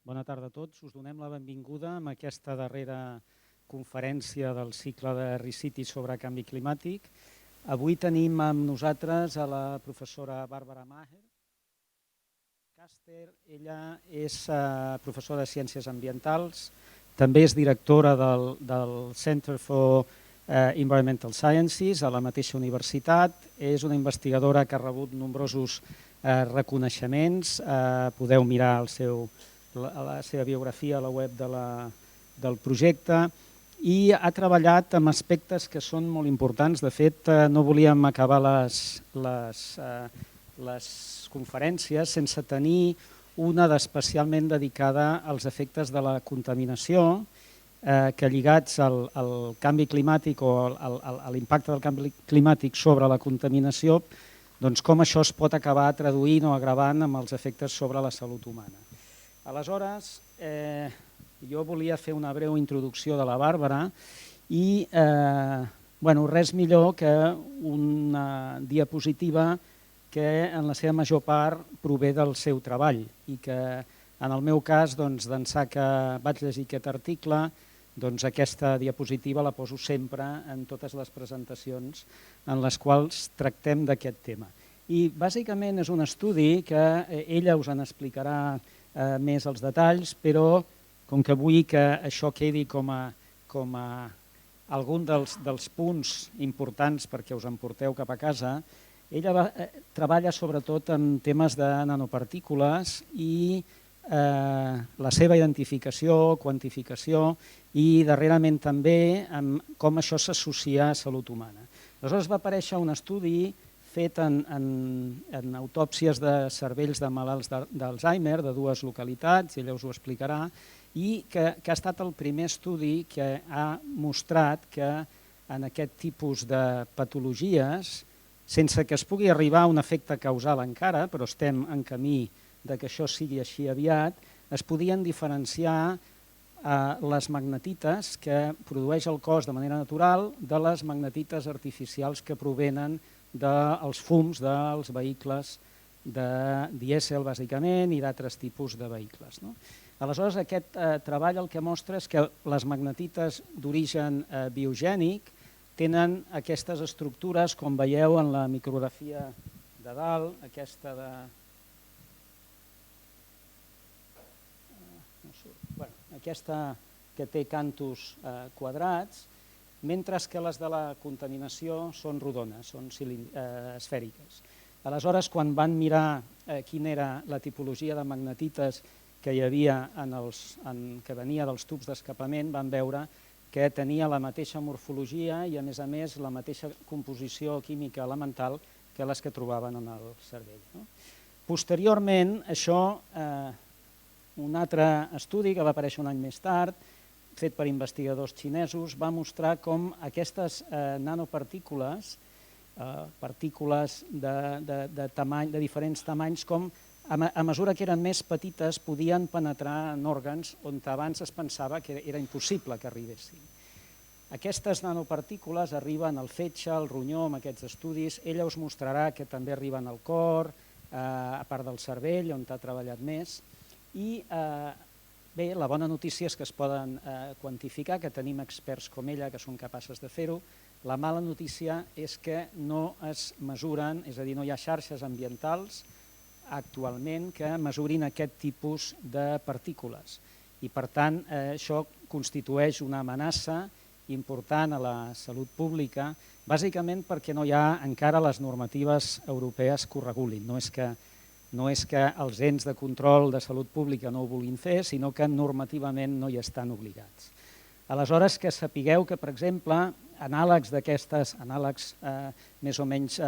Bona tarda a tots. Us donem la benvinguda a aquesta darrera conferència del cicle de ReCity sobre canvi climàtic. Avui tenim amb nosaltres a la professora Barbara Maher. Ella és professora de Ciències Ambientals, també és directora del Centre for Environmental Sciences a la mateixa universitat. És una investigadora que ha rebut nombrosos reconeixements. Podeu mirar la seva biografia a la web del projecte i ha treballat en aspectes que són molt importants. De fet, no volíem acabar les conferències sense tenir una d'especialment dedicada als efectes de la contaminació que lligats al canvi climàtic o a l'impacte del canvi climàtic sobre la contaminació, doncs com això es pot acabar traduint o agravant amb els efectes sobre la salut humana. Aleshores, jo volia fer una breu introducció de la Bàrbara i res millor que una diapositiva que en la seva major part prové del seu treball i que en el meu cas, d'ençà que vaig llegir aquest article, aquesta diapositiva la poso sempre en totes les presentacions en les quals tractem d'aquest tema. I bàsicament és un estudi que ella us en explicarà més els detalls, però com que vull que això quedi com a algun dels punts importants perquè us en porteu cap a casa, ella treballa sobretot en temes de nanopartícules i la seva identificació, quantificació i darrerament també com això s'associa a salut humana. Aleshores va aparèixer un estudi fet en autòpsies de cervells de malalts d'Alzheimer de dues localitats, ella us ho explicarà, i que ha estat el primer estudi que ha mostrat que en aquest tipus de patologies, sense que es pugui arribar a un efecte causal encara, però estem en camí que això sigui així aviat, es podien diferenciar les magnetites que produeix el cos de manera natural de les magnetites artificials que provenen dels fums dels vehicles de dièsel, bàsicament, i d'altres tipus de vehicles. Aleshores, aquest treball el que mostra és que les magnetites d'origen biogènic tenen aquestes estructures, com veieu en la micrografia de dalt, aquesta que té cantos quadrats, mentre que les de la contaminació són rodones, són esfèriques. Aleshores, quan van mirar quina era la tipologia de magnetites que hi havia que venia dels tubs d'escapament, van veure que tenia la mateixa morfologia i, a més, la mateixa composició química elemental que les que trobaven en el cervell. Posteriorment, un altre estudi que va aparèixer un any més tard, fet per investigadors xinesos, va mostrar com aquestes nanopartícules, partícules de diferents tamanys, com a mesura que eren més petites podien penetrar en òrgans on abans es pensava que era impossible que arribessin. Aquestes nanopartícules arriben al fetge, al ronyó, amb aquests estudis. Ella us mostrarà que també arriben al cor, a part del cervell, on ha treballat més. I bé, la bona notícia és que es poden quantificar, que tenim experts com ella que són capaces de fer-ho. La mala notícia és que no es mesuren, és a dir, no hi ha xarxes ambientals actualment que mesurin aquest tipus de partícules. I per tant, això constitueix una amenaça important a la salut pública, bàsicament perquè no hi ha encara les normatives europees que ho regulin. No és que els ens de control de salut pública no ho vulguin fer, sinó que normativament no hi estan obligats. Aleshores, que sapigueu que, per exemple, anàlegs més o menys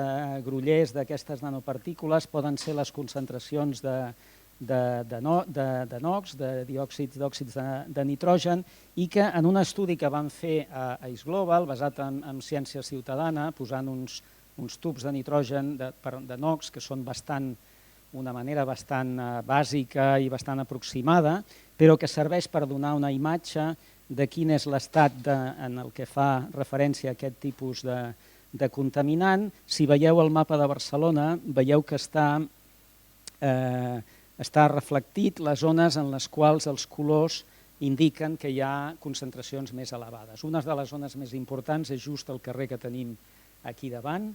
grollers d'aquestes nanopartícules poden ser les concentracions de NOx, de diòxids de nitrogen, i que en un estudi que van fer a ISGLOBAL, basat en ciència ciutadana, posant uns tubs de nitrogen de NOx que són una manera bastant bàsica i bastant aproximada, però que serveix per donar una imatge de quin és l'estat en el que fa referència a aquest tipus de contaminant. Si veieu el mapa de Barcelona, veieu que està està reflectit les zones en les quals els colors indiquen que hi ha concentracions més elevades. Una de les zones més importants és just el carrer que tenim aquí davant,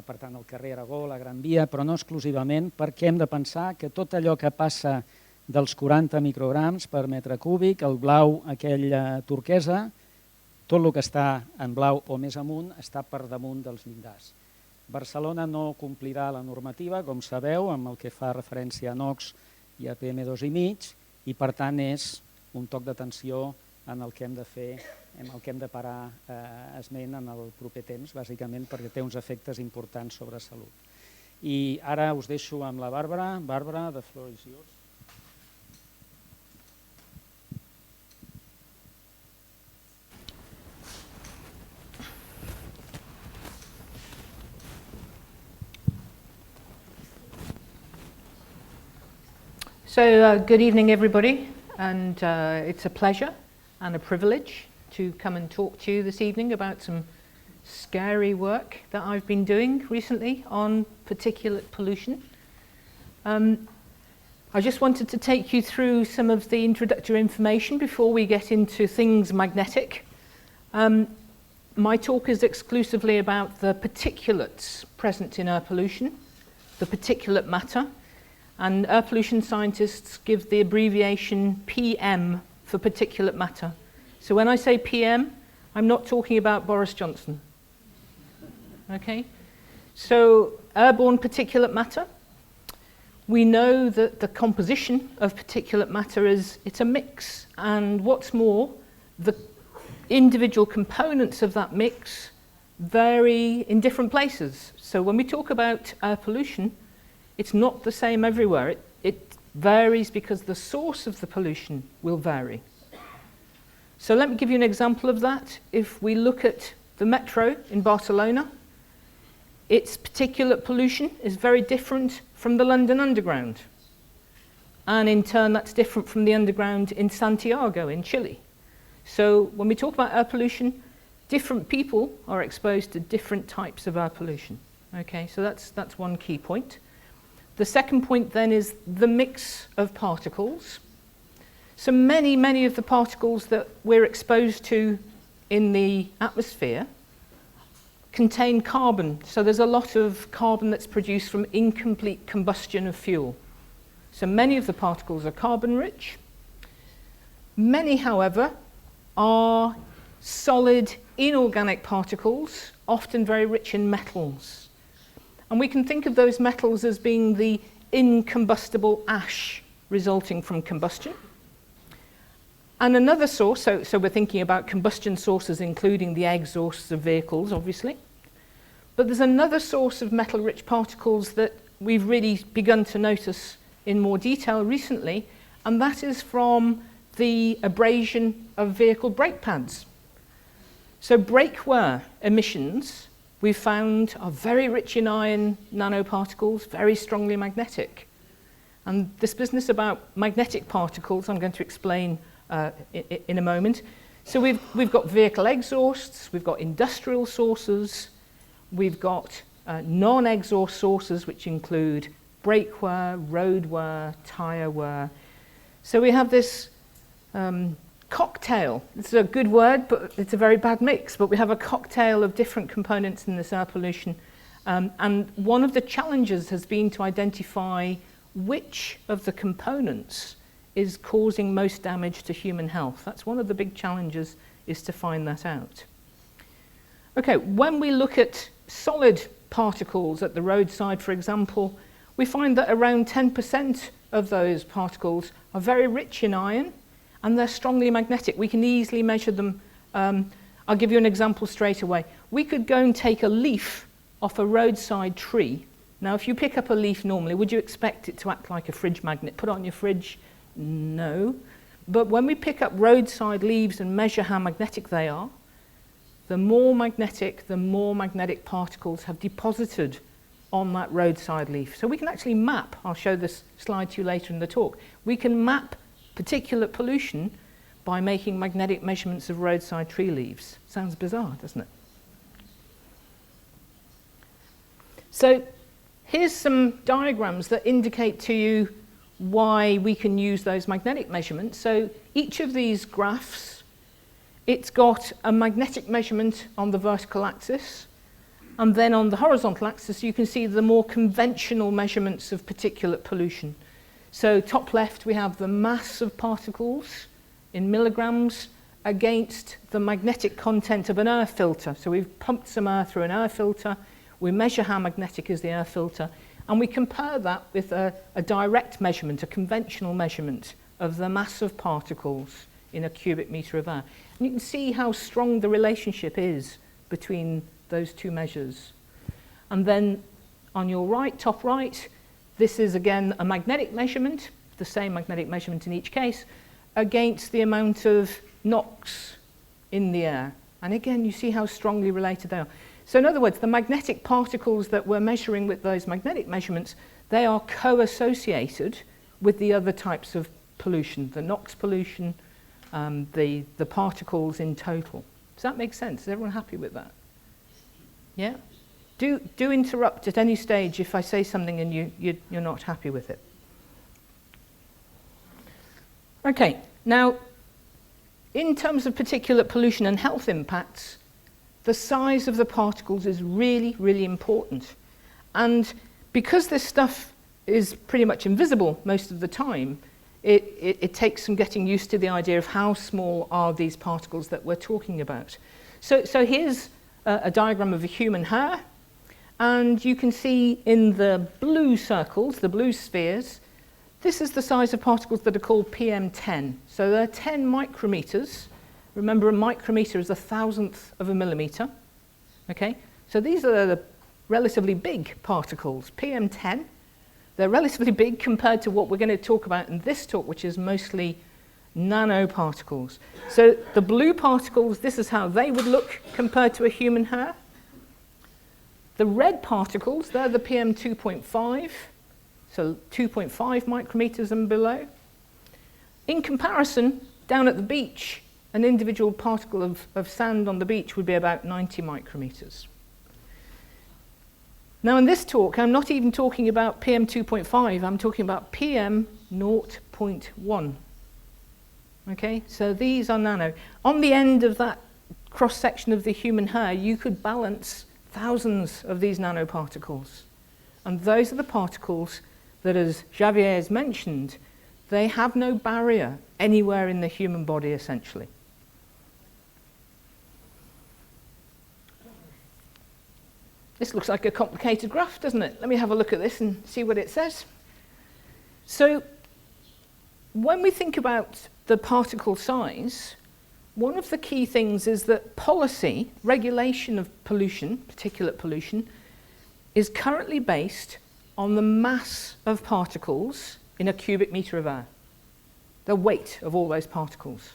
per tant el carrer Aragó, la Gran Via, però no exclusivament, perquè hem de pensar que tot allò que passa dels 40 micrograms per metre cúbic, el blau aquell turquesa, tot el que està en blau o més amunt està per damunt dels llindars. Barcelona no complirà la normativa, com sabeu, amb el que fa referència a NOx i a PM2,5, i per tant és un toc d'atenció en el que hem de fer, en el que hem de parar esment en el proper temps, bàsicament perquè té uns efectes importants sobre salut. I ara us deixo amb la Bàrbara. Bàrbara, the floor is yours. So good evening everybody, and it's a pleasure and a privilege to come and talk to you this evening about some scary work that I've been doing recently on particulate pollution. I just wanted to take you through some of the introductory information before we get into things magnetic. My talk is exclusively about the particulates present in air pollution, the particulate matter, and air pollution scientists give the abbreviation PM for particulate matter. So when I say PM, I'm not talking about Boris Johnson. Okay? So airborne particulate matter, we know that the composition of particulate matter it's a mix, and what's more, the individual components of that mix vary in different places. So when we talk about air pollution, it's not the same everywhere. It varies because the source of the pollution will vary. So let me give you an example of that. If we look at the metro in Barcelona, its particulate pollution is very different from the London Underground. And in turn, that's different from the underground in Santiago in Chile. So when we talk about air pollution, different people are exposed to different types of air pollution. Okay, so that's one key point. The second point then is the mix of particles. So many of the particles that we're exposed to in the atmosphere contain carbon. So there's a lot of carbon that's produced from incomplete combustion of fuel. So many of the particles are carbon rich. Many, however, are solid inorganic particles, often very rich in metals. And we can think of those metals as being the incombustible ash resulting from combustion. And another source, so we're thinking about combustion sources including the exhausts of vehicles, obviously. But there's another source of metal-rich particles that we've really begun to notice in more detail recently, and that is from the abrasion of vehicle brake pads. So brake wear emissions we've found are very rich in iron nanoparticles, very strongly magnetic. And this business about magnetic particles I'm going to explain in a moment. So we've got vehicle exhausts, we've got industrial sources, we've got non-exhaust sources which include brake wear, road wear, tyre wear. So we have this cocktail. It's a good word, but it's a very bad mix. But we have a cocktail of different components in this air pollution. And one of the challenges has been to identify which of the components is causing most damage to human health. That's one of the big challenges, is to find that out. Okay, when we look at solid particles at the roadside, for example, we find that around 10% of those particles are very rich in iron, and they're strongly magnetic. We can easily measure them. I'll give you an example straight away. We could go and take a leaf off a roadside tree. Now, if you pick up a leaf normally, would you expect it to act like a fridge magnet? Put it on your fridge? No. But when we pick up roadside leaves and measure how magnetic they are, the more magnetic particles have deposited on that roadside leaf. So we can actually map, I'll show this slide to you later in the talk, we can map particulate pollution by making magnetic measurements of roadside tree leaves. Sounds bizarre, doesn't it? So here's some diagrams that indicate to you why we can use those magnetic measurements. So each of these graphs, it's got a magnetic measurement on the vertical axis, and then on the horizontal axis you can see the more conventional measurements of particulate pollution. So top left we have the mass of particles in milligrams against the magnetic content of an air filter. So we've pumped some air through an air filter, we measure how magnetic is the air filter, and we compare that with a direct measurement, a conventional measurement of the mass of particles in a cubic metre of air. And you can see how strong the relationship is between those two measures. And then on your right, top right, this is again a magnetic measurement, the same magnetic measurement in each case, against the amount of NOx in the air. And again, you see how strongly related they are. So in other words, the magnetic particles that we're measuring with those magnetic measurements, they are co-associated with the other types of pollution, the NOx pollution, the particles in total. Does that make sense? Is everyone happy with that? Yeah? Do interrupt at any stage if I say something and you're not happy with it. Okay, now, in terms of particulate pollution and health impacts, the size of the particles is really, really important. And because this stuff is pretty much invisible most of the time, it takes some getting used to the idea of how small are these particles that we're talking about. So here's a diagram of a human hair, and you can see in the blue circles, the blue spheres, this is the size of particles that are called PM10. So they're 10 micrometers. Remember, a micrometer is 1,000th of a millimeter. Okay? So these are the relatively big particles, PM10. They're relatively big compared to what we're going to talk about in this talk, which is mostly nanoparticles. So the blue particles, this is how they would look compared to a human hair. The red particles, they're the PM2.5, so 2.5 micrometers and below. In comparison, down at the beach, an individual particle of sand on the beach would be about 90 micrometers. Now in this talk, I'm not even talking about PM2.5, I'm talking about PM0.1. Okay, so these are nano. On the end of that cross-section of the human hair, you could balance thousands of these nanoparticles. And those are the particles that, as Xavier has mentioned, they have no barrier anywhere in the human body, essentially. This looks like a complicated graph, doesn't it? Let me have a look at this and see what it says. So, when we think about the particle size, one of the key things is that policy, regulation of pollution, particulate pollution, is currently based on the mass of particles in a cubic metre of air, the weight of all those particles.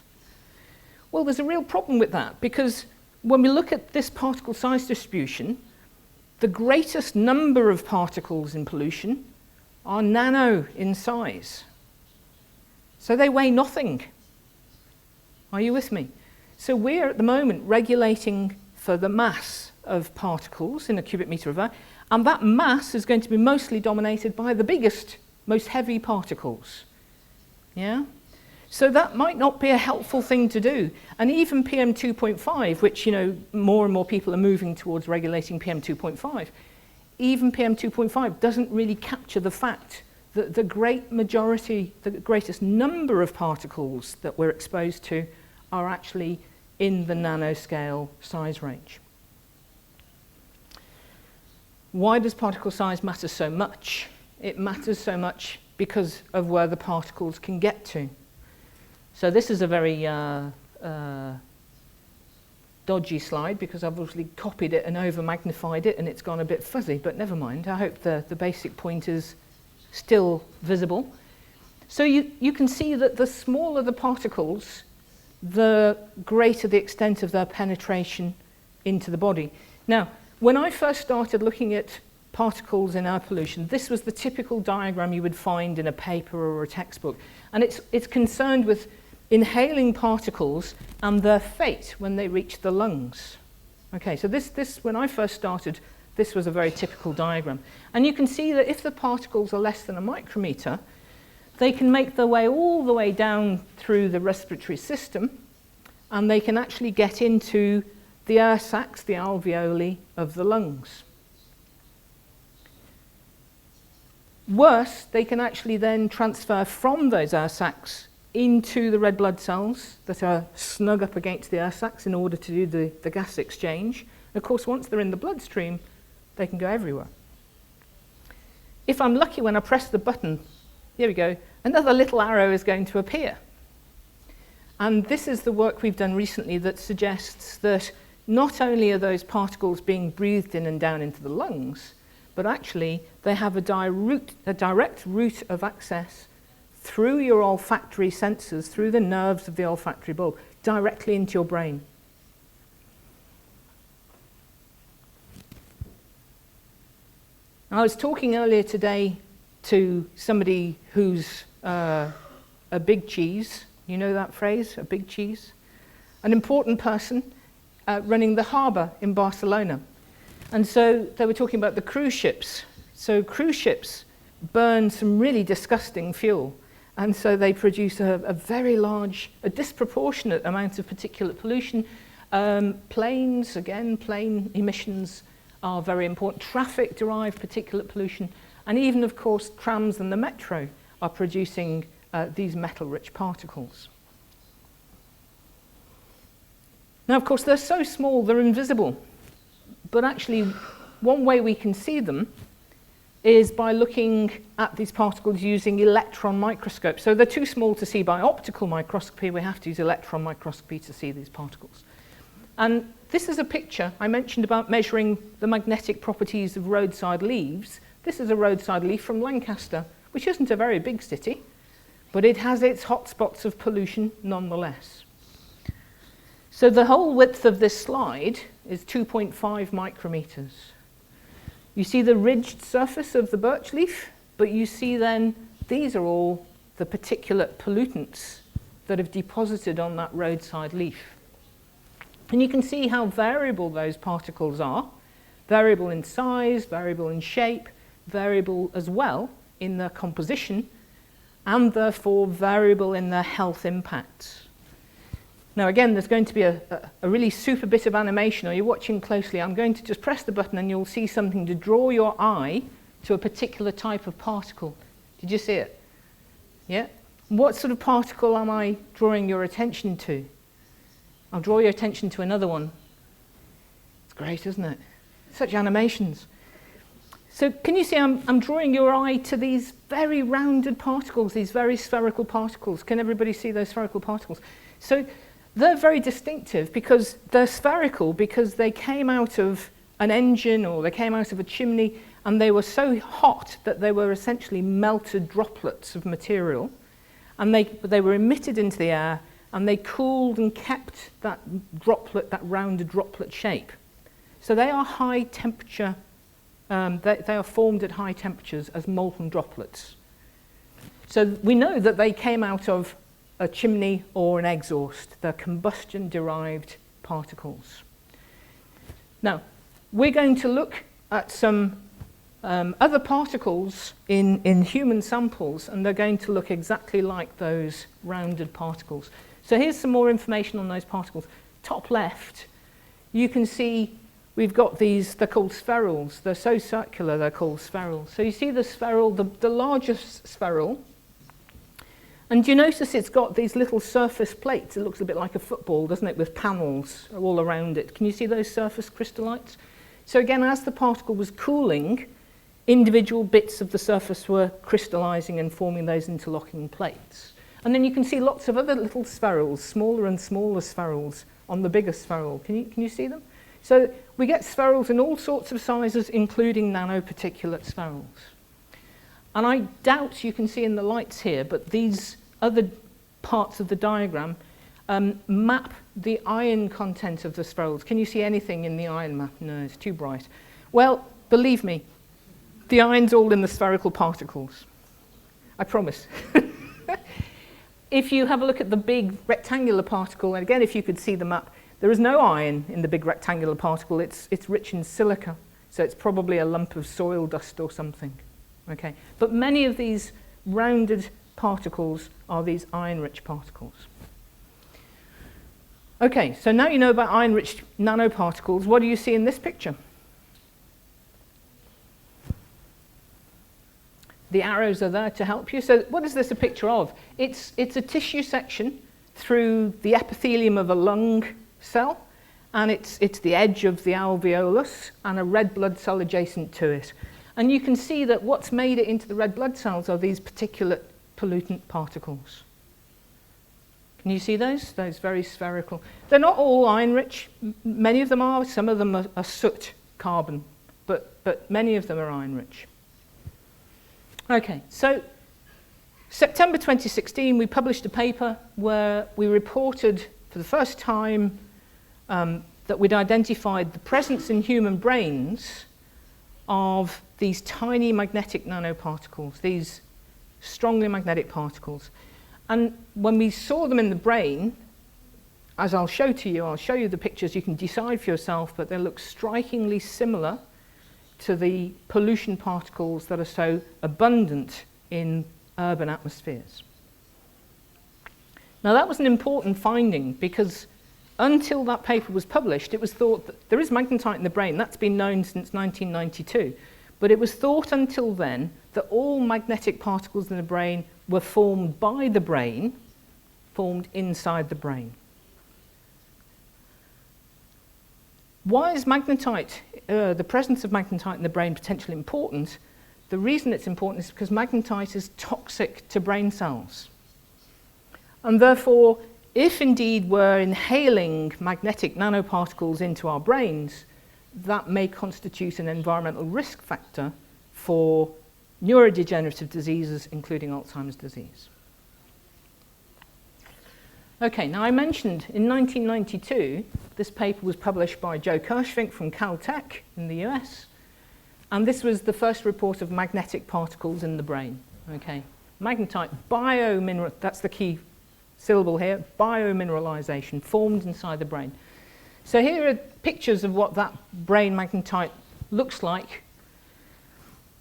Well, there's a real problem with that, because when we look at this particle size distribution, the greatest number of particles in pollution are nano in size. So they weigh nothing. Are you with me? So we're at the moment regulating for the mass of particles in a cubic metre of air, and that mass is going to be mostly dominated by the biggest, most heavy particles. Yeah? So that might not be a helpful thing to do. And even PM2.5, which, more and more people are moving towards regulating PM2.5, even PM2.5 doesn't really capture the fact that the great majority, the greatest number of particles that we're exposed to are actually in the nanoscale size range. Why does particle size matter so much? It matters so much because of where the particles can get to. So this is a very dodgy slide because I've obviously copied it and over-magnified it and it's gone a bit fuzzy, but never mind. I hope the basic point is still visible. So you can see that the smaller the particles, the greater the extent of their penetration into the body. Now, when I first started looking at particles in air pollution, this was the typical diagram you would find in a paper or a textbook. And it's concerned with inhaling particles and their fate when they reach the lungs. Okay, so this when I first started, this was a very typical diagram. And you can see that if the particles are less than a micrometer, they can make their way all the way down through the respiratory system, and they can actually get into the air sacs, the alveoli of the lungs. Worse, they can actually then transfer from those air sacs into the red blood cells that are snug up against the air sacs in order to do the gas exchange. And of course, once they're in the bloodstream, they can go everywhere. If I'm lucky, when I press the button, here we go, another little arrow is going to appear. And this is the work we've done recently that suggests that not only are those particles being breathed in and down into the lungs, but actually they have a direct route of access through your olfactory sensors, through the nerves of the olfactory bulb, directly into your brain. I was talking earlier today to somebody who's a big cheese. You know that phrase, a big cheese? An important person running the harbour in Barcelona. And so they were talking about the cruise ships. So cruise ships burn some really disgusting fuel. And so they produce a very large, a disproportionate amount of particulate pollution. Planes, again, plane emissions are very important. Traffic-derived particulate pollution. And even, of course, trams and the metro are producing these metal-rich particles. Now, of course, they're so small, they're invisible. But actually, one way we can see them is by looking at these particles using electron microscopes. So they're too small to see by optical microscopy. We have to use electron microscopy to see these particles. And this is a picture I mentioned about measuring the magnetic properties of roadside leaves. This is a roadside leaf from Lancaster, which isn't a very big city, but it has its hotspots of pollution nonetheless. So the whole width of this slide is 2.5 micrometers. You see the ridged surface of the birch leaf, but you see then these are all the particulate pollutants that have deposited on that roadside leaf. And you can see how variable those particles are, variable in size, variable in shape, variable as well in their composition, and therefore variable in their health impacts. Now again, there's going to be a really super bit of animation. Are you watching closely? I'm going to just press the button and you'll see something to draw your eye to a particular type of particle. Did you see it? Yeah? What sort of particle am I drawing your attention to? I'll draw your attention to another one. It's great, isn't it? Such animations. So can you see I'm drawing your eye to these very rounded particles, these very spherical particles. Can everybody see those spherical particles? So they're very distinctive because they're spherical because they came out of an engine or they came out of a chimney and they were so hot that they were essentially melted droplets of material, and they were emitted into the air and they cooled and kept that droplet, that rounded droplet shape. So they are high temperature, they are formed at high temperatures as molten droplets. So we know that they came out of a chimney or an exhaust. They're combustion-derived particles. Now, we're going to look at some other particles in human samples, and they're going to look exactly like those rounded particles. So here's some more information on those particles. Top left, you can see we've got these, they're called spherules. They're so circular, they're called spherules. So you see the spherule, the largest spherule. And you notice it's got these little surface plates. It looks a bit like a football, doesn't it, with panels all around it. Can you see those surface crystallites? So again, as the particle was cooling, individual bits of the surface were crystallizing and forming those interlocking plates. And then you can see lots of other little spherules, smaller and smaller spherules on the bigger spherule. Can you see them? So we get spherules in all sorts of sizes, including nanoparticulate spherules. And I doubt you can see in the lights here, but these other parts of the diagram map the ion content of the spherules. Can you see anything in the ion map? No, it's too bright. Well, believe me, the ion's all in the spherical particles. I promise. If you have a look at the big rectangular particle, and again, if you could see the map, there is no iron in the big rectangular particle. It's rich in silica, so it's probably a lump of soil dust or something. Okay, but many of these rounded particles are these iron-rich particles. Okay, so now you know about iron-rich nanoparticles. What do you see in this picture? The arrows are there to help you. So what is this a picture of? It's a tissue section through the epithelium of a lung cell, and it's the edge of the alveolus and a red blood cell adjacent to it. And you can see that what's made it into the red blood cells are these particulate pollutant particles. Can you see those? Those very spherical. They're not all iron-rich. Many of them are. Some of them are soot carbon, but many of them are iron-rich. Okay, so September 2016, we published a paper where we reported for the first time that we'd identified the presence in human brains of these tiny magnetic nanoparticles, these strongly magnetic particles. And when we saw them in the brain, as I'll show you the pictures, you can decide for yourself, but they look strikingly similar to the pollution particles that are so abundant in urban atmospheres. Now that was an important finding because until that paper was published, it was thought that there is magnetite in the brain. That's been known since 1992. But it was thought until then that all magnetic particles in the brain were formed by the brain, formed inside the brain. Why is magnetite, the presence of magnetite in the brain, potentially important? The reason it's important is because magnetite is toxic to brain cells. And therefore, if indeed we're inhaling magnetic nanoparticles into our brains, that may constitute an environmental risk factor for neurodegenerative diseases, including Alzheimer's disease. Okay, now I mentioned in 1992, this paper was published by Joe Kirschvink from Caltech in the US, and this was the first report of magnetic particles in the brain. Okay, magnetite, biomineral, that's the key syllable here, biomineralization formed inside the brain. So here are pictures of what that brain magnetite looks like.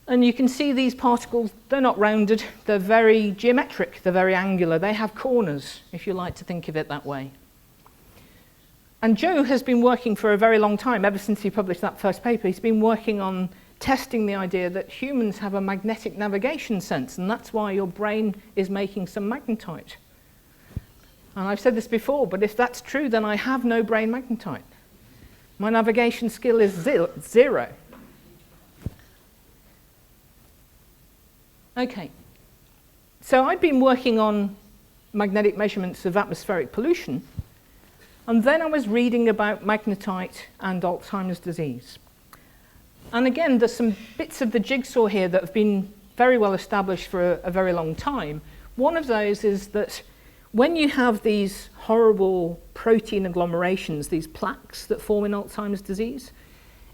And you can see these particles, they're not rounded, they're very geometric, they're very angular, they have corners, if you like to think of it that way. And Joe has been working for a very long time, ever since he published that first paper, he's been working on testing the idea that humans have a magnetic navigation sense, and that's why your brain is making some magnetite. And I've said this before, but if that's true, then I have no brain magnetite. My navigation skill is zero. Okay, so I'd been working on magnetic measurements of atmospheric pollution, and then I was reading about magnetite and Alzheimer's disease. And again, there's some bits of the jigsaw here that have been very well established for a very long time. One of those is that when you have these horrible protein agglomerations, these plaques that form in Alzheimer's disease,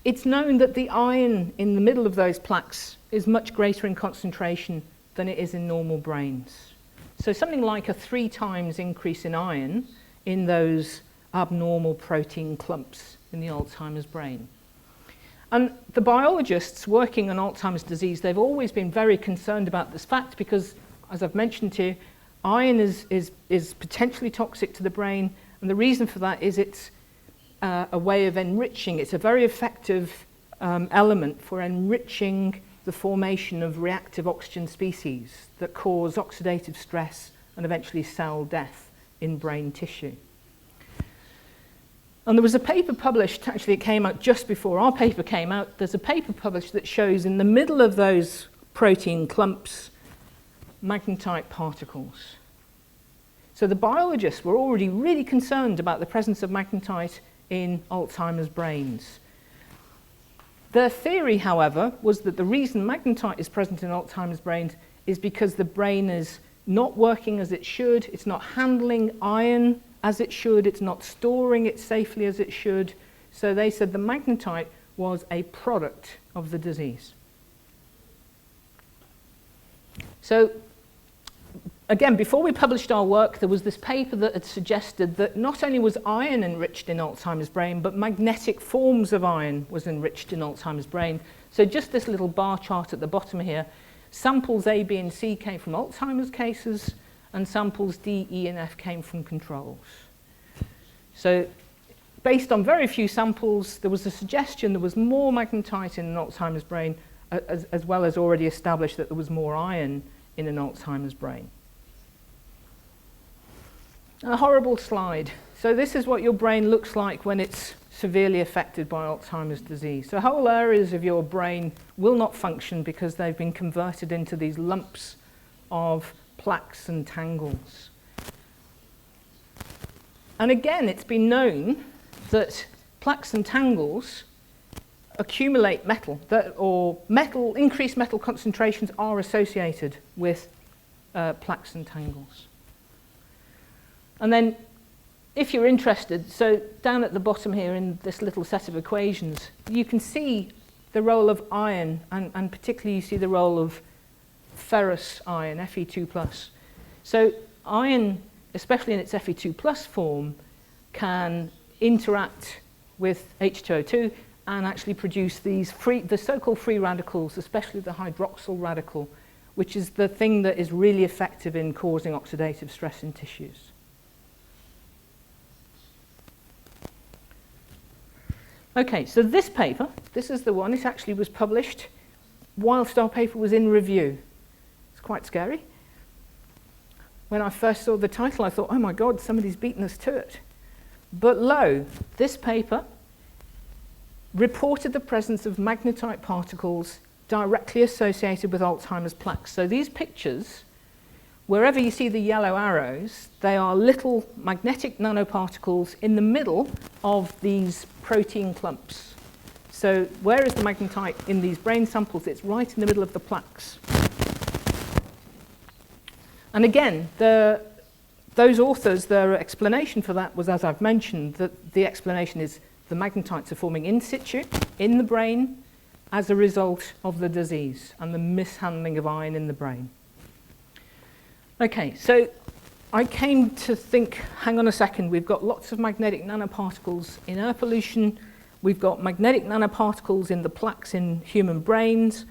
it's known that the iron in the middle of those plaques is much greater in concentration than it is in normal brains. So something like a 3 times increase in iron in those abnormal protein clumps in the Alzheimer's brain. And the biologists working on Alzheimer's disease, they've always been very concerned about this fact because, as I've mentioned to you, iron is potentially toxic to the brain, and the reason for that is it's a way of enriching. It's a very effective element for enriching the formation of reactive oxygen species that cause oxidative stress and eventually cell death in brain tissue. And there was a paper published, actually it came out just before our paper came out, there's a paper published that shows in the middle of those protein clumps magnetite particles. So the biologists were already really concerned about the presence of magnetite in Alzheimer's brains. Their theory, however, was that the reason magnetite is present in Alzheimer's brains is because the brain is not working as it should, it's not handling iron as it should, it's not storing it safely as it should. So they said the magnetite was a product of the disease. So again, before we published our work, there was this paper that had suggested that not only was iron enriched in Alzheimer's brain, but magnetic forms of iron was enriched in Alzheimer's brain. So just this little bar chart at the bottom here, Samples A, B, and C came from Alzheimer's cases, and samples D, E, and F came from controls. So based on very few samples, there was a suggestion there was more magnetite in an Alzheimer's brain, as well as already established that there was more iron in an Alzheimer's brain. A horrible slide. So this is what your brain looks like when it's severely affected by Alzheimer's disease. So whole areas of your brain will not function because they've been converted into these lumps of plaques and tangles. And again, it's been known that plaques and tangles accumulate metal, increased metal concentrations are associated with plaques and tangles. And then, if you're interested, so down at the bottom here in this little set of equations, you can see the role of iron, and particularly you see the role of ferrous iron, Fe2+. So iron, especially in its Fe2+ form, can interact with H2O2 and actually produce these the so-called free radicals, especially the hydroxyl radical, which is the thing that is really effective in causing oxidative stress in tissues. Okay, so this paper, this is the one, it actually was published whilst our paper was in review. It's quite scary. When I first saw the title, I thought, oh my God, somebody's beaten us to it. But lo, this paper reported the presence of magnetite particles directly associated with Alzheimer's plaques. So these pictures, wherever you see the yellow arrows, they are little magnetic nanoparticles in the middle of these protein clumps. So where is the magnetite in these brain samples? It's right in the middle of the plaques. And again, those authors, their explanation for that was, as I've mentioned, that the explanation is the magnetites are forming in situ, in the brain, as a result of the disease and the mishandling of iron in the brain. Okay, so I came to think, hang on a second, we've got lots of magnetic nanoparticles in air pollution, we've got magnetic nanoparticles in the plaques in human brains,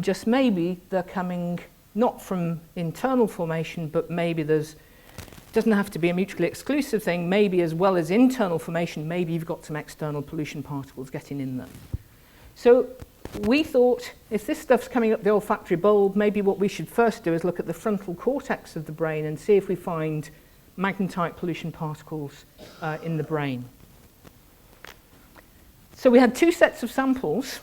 just maybe they're coming not from internal formation, but maybe doesn't have to be a mutually exclusive thing, maybe as well as internal formation, maybe you've got some external pollution particles getting in there. So we thought, if this stuff's coming up the olfactory bulb, maybe what we should first do is look at the frontal cortex of the brain and see if we find magnetite pollution particles in the brain. So we had two sets of samples.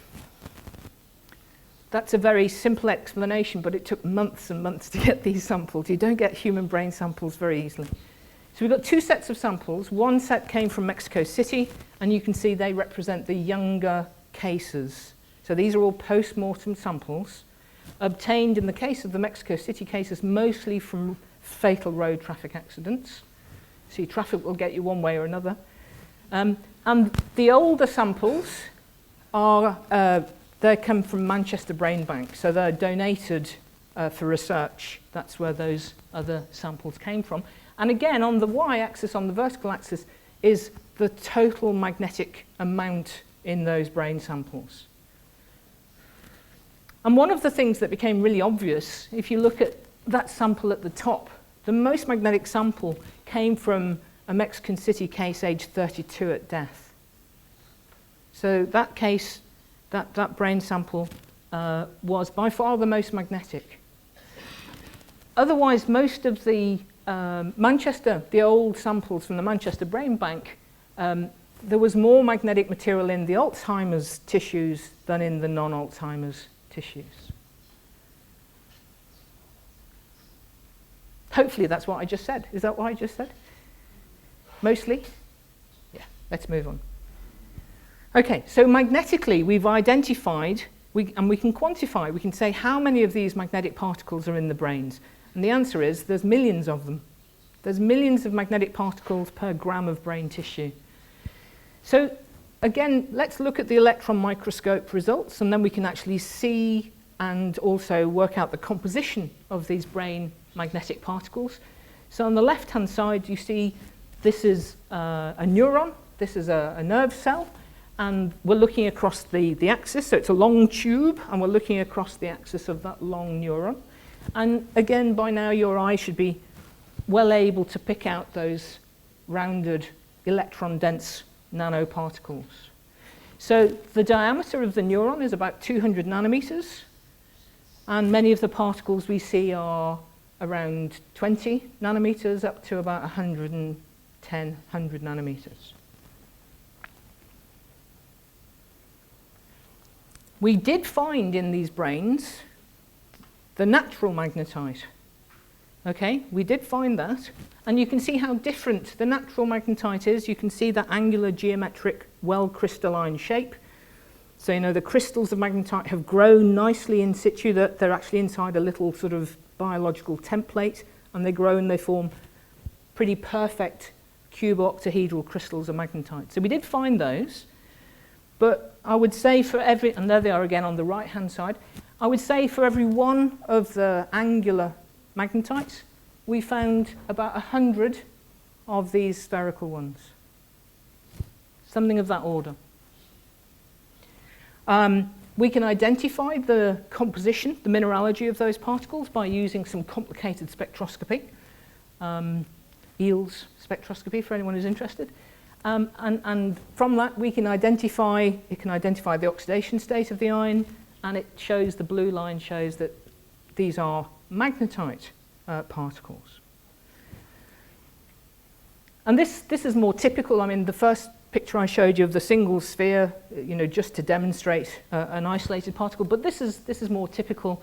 That's a very simple explanation, but it took months and months to get these samples. You don't get human brain samples very easily. So we've got two sets of samples. One set came from Mexico City, and you can see they represent the younger cases. So these are all post-mortem samples, obtained in the case of the Mexico City cases, mostly from fatal road traffic accidents. See, traffic will get you one way or another. And the older samples are they come from Manchester Brain Bank, so they're donated for research. That's where those other samples came from. And again, on the y-axis, on the vertical axis, is the total magnetic amount in those brain samples. And one of the things that became really obvious, if you look at that sample at the top, the most magnetic sample came from a Mexican City case aged 32 at death. So that case, that brain sample was by far the most magnetic. Otherwise, most of the the old samples from the Manchester Brain Bank, there was more magnetic material in the Alzheimer's tissues than in the non-Alzheimer's tissues. Hopefully that's what I just said. Is that what I just said? Mostly? Yeah, let's move on. Okay, so magnetically we've identified, and we can quantify, we can say how many of these magnetic particles are in the brains. And the answer is there's millions of them. There's millions of magnetic particles per gram of brain tissue. So again, let's look at the electron microscope results, and then we can actually see and also work out the composition of these brain magnetic particles. So on the left-hand side, you see this is a neuron, this is a nerve cell, and we're looking across the axis, so it's a long tube, and we're looking across the axis of that long neuron. And again, by now your eye should be well able to pick out those rounded electron-dense nanoparticles. So the diameter of the neuron is about 200 nanometers, and many of the particles we see are around 20 nanometers up to about 110, 100 nanometers. We did find in these brains the natural magnetite. Okay, we did find that, and you can see how different the natural magnetite is. You can see that angular, geometric, well-crystalline shape. So, you know, the crystals of magnetite have grown nicely in situ. That they're actually inside a little sort of biological template, and they grow and they form pretty perfect cubo-octahedral crystals of magnetite. So we did find those, but I would say for every, and there they are again on the right-hand side, I would say for every one of the angular magnetites, we found about 100 of these spherical ones. Something of that order. We can identify the composition, the mineralogy of those particles by using some complicated spectroscopy, EELS spectroscopy for anyone who's interested. And from that we can identify, it can identify the oxidation state of the ion, and it shows, the blue line shows that these are magnetite particles. And this is more typical. I mean, the first picture I showed you of the single sphere, you know, just to demonstrate an isolated particle, but this is more typical.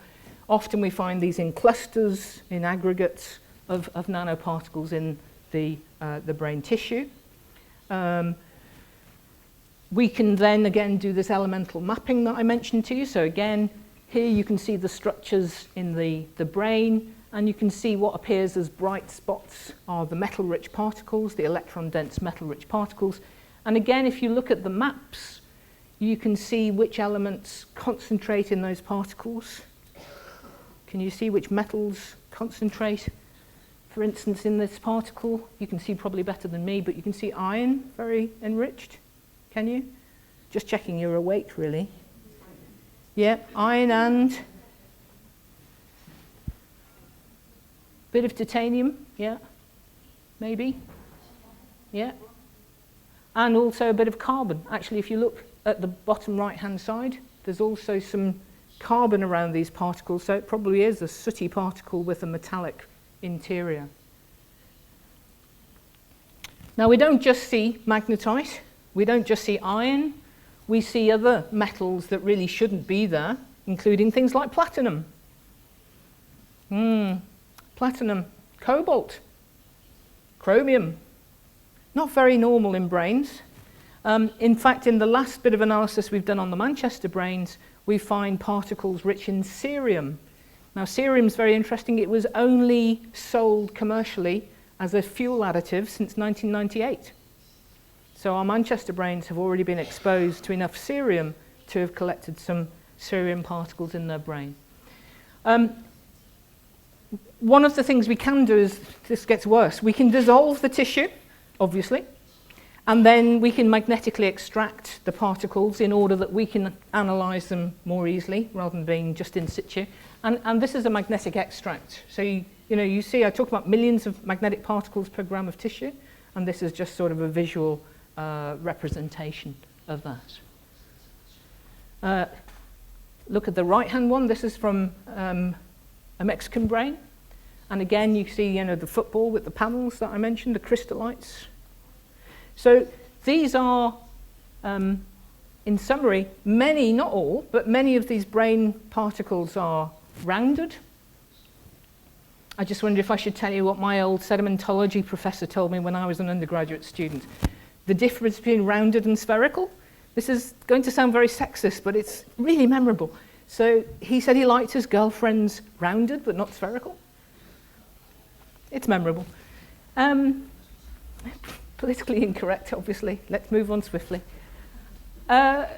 Often we find these in clusters, in aggregates of nanoparticles in the brain tissue. We can then again do this elemental mapping that I mentioned to you. So again, here you can see the structures in the brain, and you can see what appears as bright spots are the metal-rich particles, the electron-dense metal-rich particles. And again, if you look at the maps, you can see which elements concentrate in those particles. Can you see which metals concentrate? For instance, in this particle, you can see probably better than me, but you can see iron very enriched. Can you? Just checking you're awake, really. Yeah, iron and bit of titanium, yeah, maybe, yeah. And also a bit of carbon. Actually, if you look at the bottom right-hand side, there's also some carbon around these particles, so it probably is a sooty particle with a metallic interior. Now, we don't just see magnetite, we don't just see iron, we see other metals that really shouldn't be there, including things like platinum. Platinum, cobalt, chromium. Not very normal in brains. In fact, in the last bit of analysis we've done on the Manchester brains, we find particles rich in cerium. Now, cerium is very interesting. It was only sold commercially as a fuel additive since 1998. So our Manchester brains have already been exposed to enough cerium to have collected some cerium particles in their brain. One of the things we can do is, this gets worse, we can dissolve the tissue, obviously, and then we can magnetically extract the particles in order that we can analyze them more easily rather than being just in situ. And this is a magnetic extract. So you see, I talked about millions of magnetic particles per gram of tissue, and this is just sort of a visual representation of that. Look at the right-hand one. This is from a Mexican brain. And again, you see, the football with the panels that I mentioned, the crystallites. So these are, in summary, many, not all, but many of these brain particles are rounded. I just wonder if I should tell you what my old sedimentology professor told me when I was an undergraduate student. The difference between rounded and spherical. This is going to sound very sexist, but it's really memorable. So he said he liked his girlfriends rounded, but not spherical. It's memorable. Politically incorrect, obviously. Let's move on swiftly. So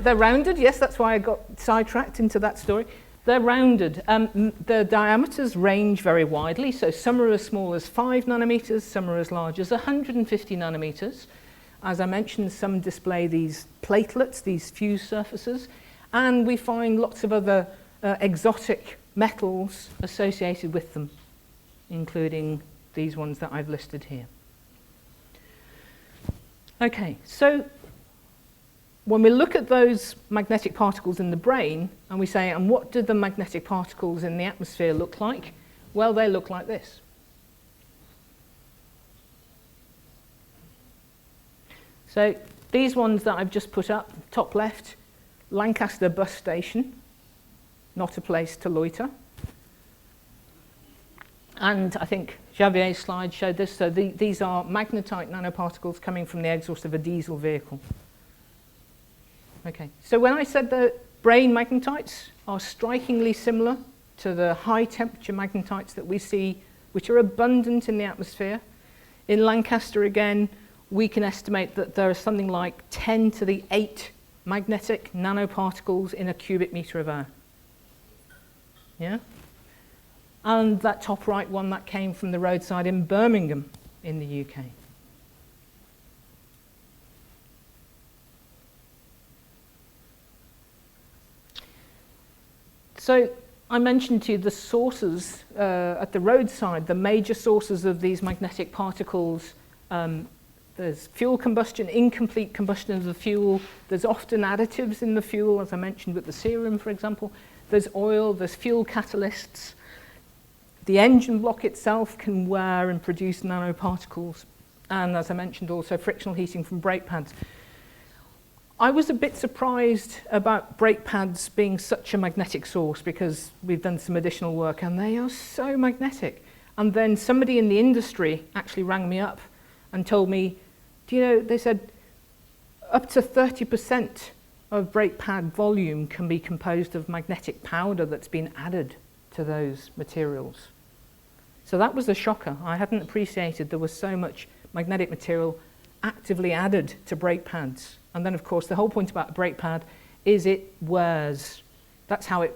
they're rounded. Yes, that's why I got sidetracked into that story. They're rounded. The diameters range very widely. So some are as small as 5 nanometers, some are as large as 150 nanometers. As I mentioned, some display these platelets, these fused surfaces, and we find lots of other exotic metals associated with them, including these ones that I've listed here. Okay, so when we look at those magnetic particles in the brain and we say, and what do the magnetic particles in the atmosphere look like? Well, they look like this. So these ones that I've just put up, top left, Lancaster bus station, not a place to loiter. And I think Xavier's slide showed this. So these are magnetite nanoparticles coming from the exhaust of a diesel vehicle. Okay, so when I said the brain magnetites are strikingly similar to the high temperature magnetites that we see, which are abundant in the atmosphere, in Lancaster again, we can estimate that there are something like 10 to the 8 magnetic nanoparticles in a cubic meter of air. Yeah? And that top right one, that came from the roadside in Birmingham in the UK. So I mentioned to you the sources at the roadside, the major sources of these magnetic particles. There's fuel combustion, incomplete combustion of the fuel. There's often additives in the fuel, as I mentioned with the serum, for example. There's oil, there's fuel catalysts. The engine block itself can wear and produce nanoparticles. And as I mentioned also, frictional heating from brake pads. I was a bit surprised about brake pads being such a magnetic source because we've done some additional work and they are so magnetic. And then somebody in the industry actually rang me up and told me, do you know, they said up to 30% of brake pad volume can be composed of magnetic powder that's been added to those materials. So that was a shocker. I hadn't appreciated there was so much magnetic material actively added to brake pads. And then, of course, the whole point about a brake pad is it wears. That's how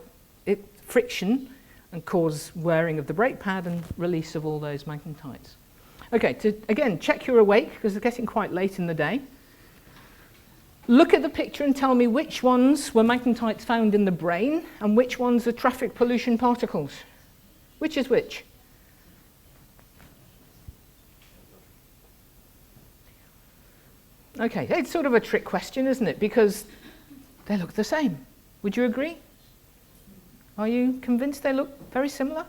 it friction and cause wearing of the brake pad and release of all those magnetites. Okay, to again check you're awake because it's getting quite late in the day. Look at the picture and tell me which ones were magnetites found in the brain and which ones are traffic pollution particles. Which is which? Okay, it's sort of a trick question, isn't it? Because they look the same. Would you agree? Are you convinced they look very similar?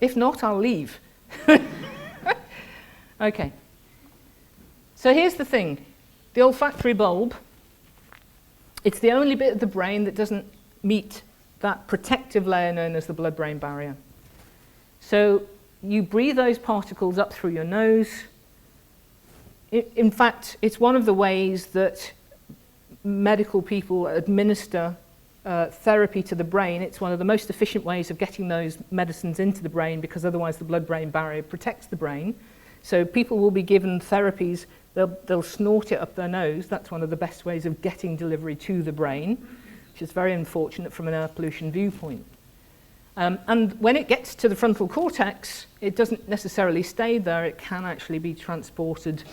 If not, I'll leave. Okay. So here's the thing. The olfactory bulb, it's the only bit of the brain that doesn't meet that protective layer known as the blood-brain barrier. So you breathe those particles up through your nose. In fact, it's one of the ways that medical people administer therapy to the brain. It's one of the most efficient ways of getting those medicines into the brain because otherwise the blood-brain barrier protects the brain. So people will be given therapies, they'll snort it up their nose. That's one of the best ways of getting delivery to the brain, which is very unfortunate from an air pollution viewpoint. And when it gets to the frontal cortex, it doesn't necessarily stay there. It can actually be transported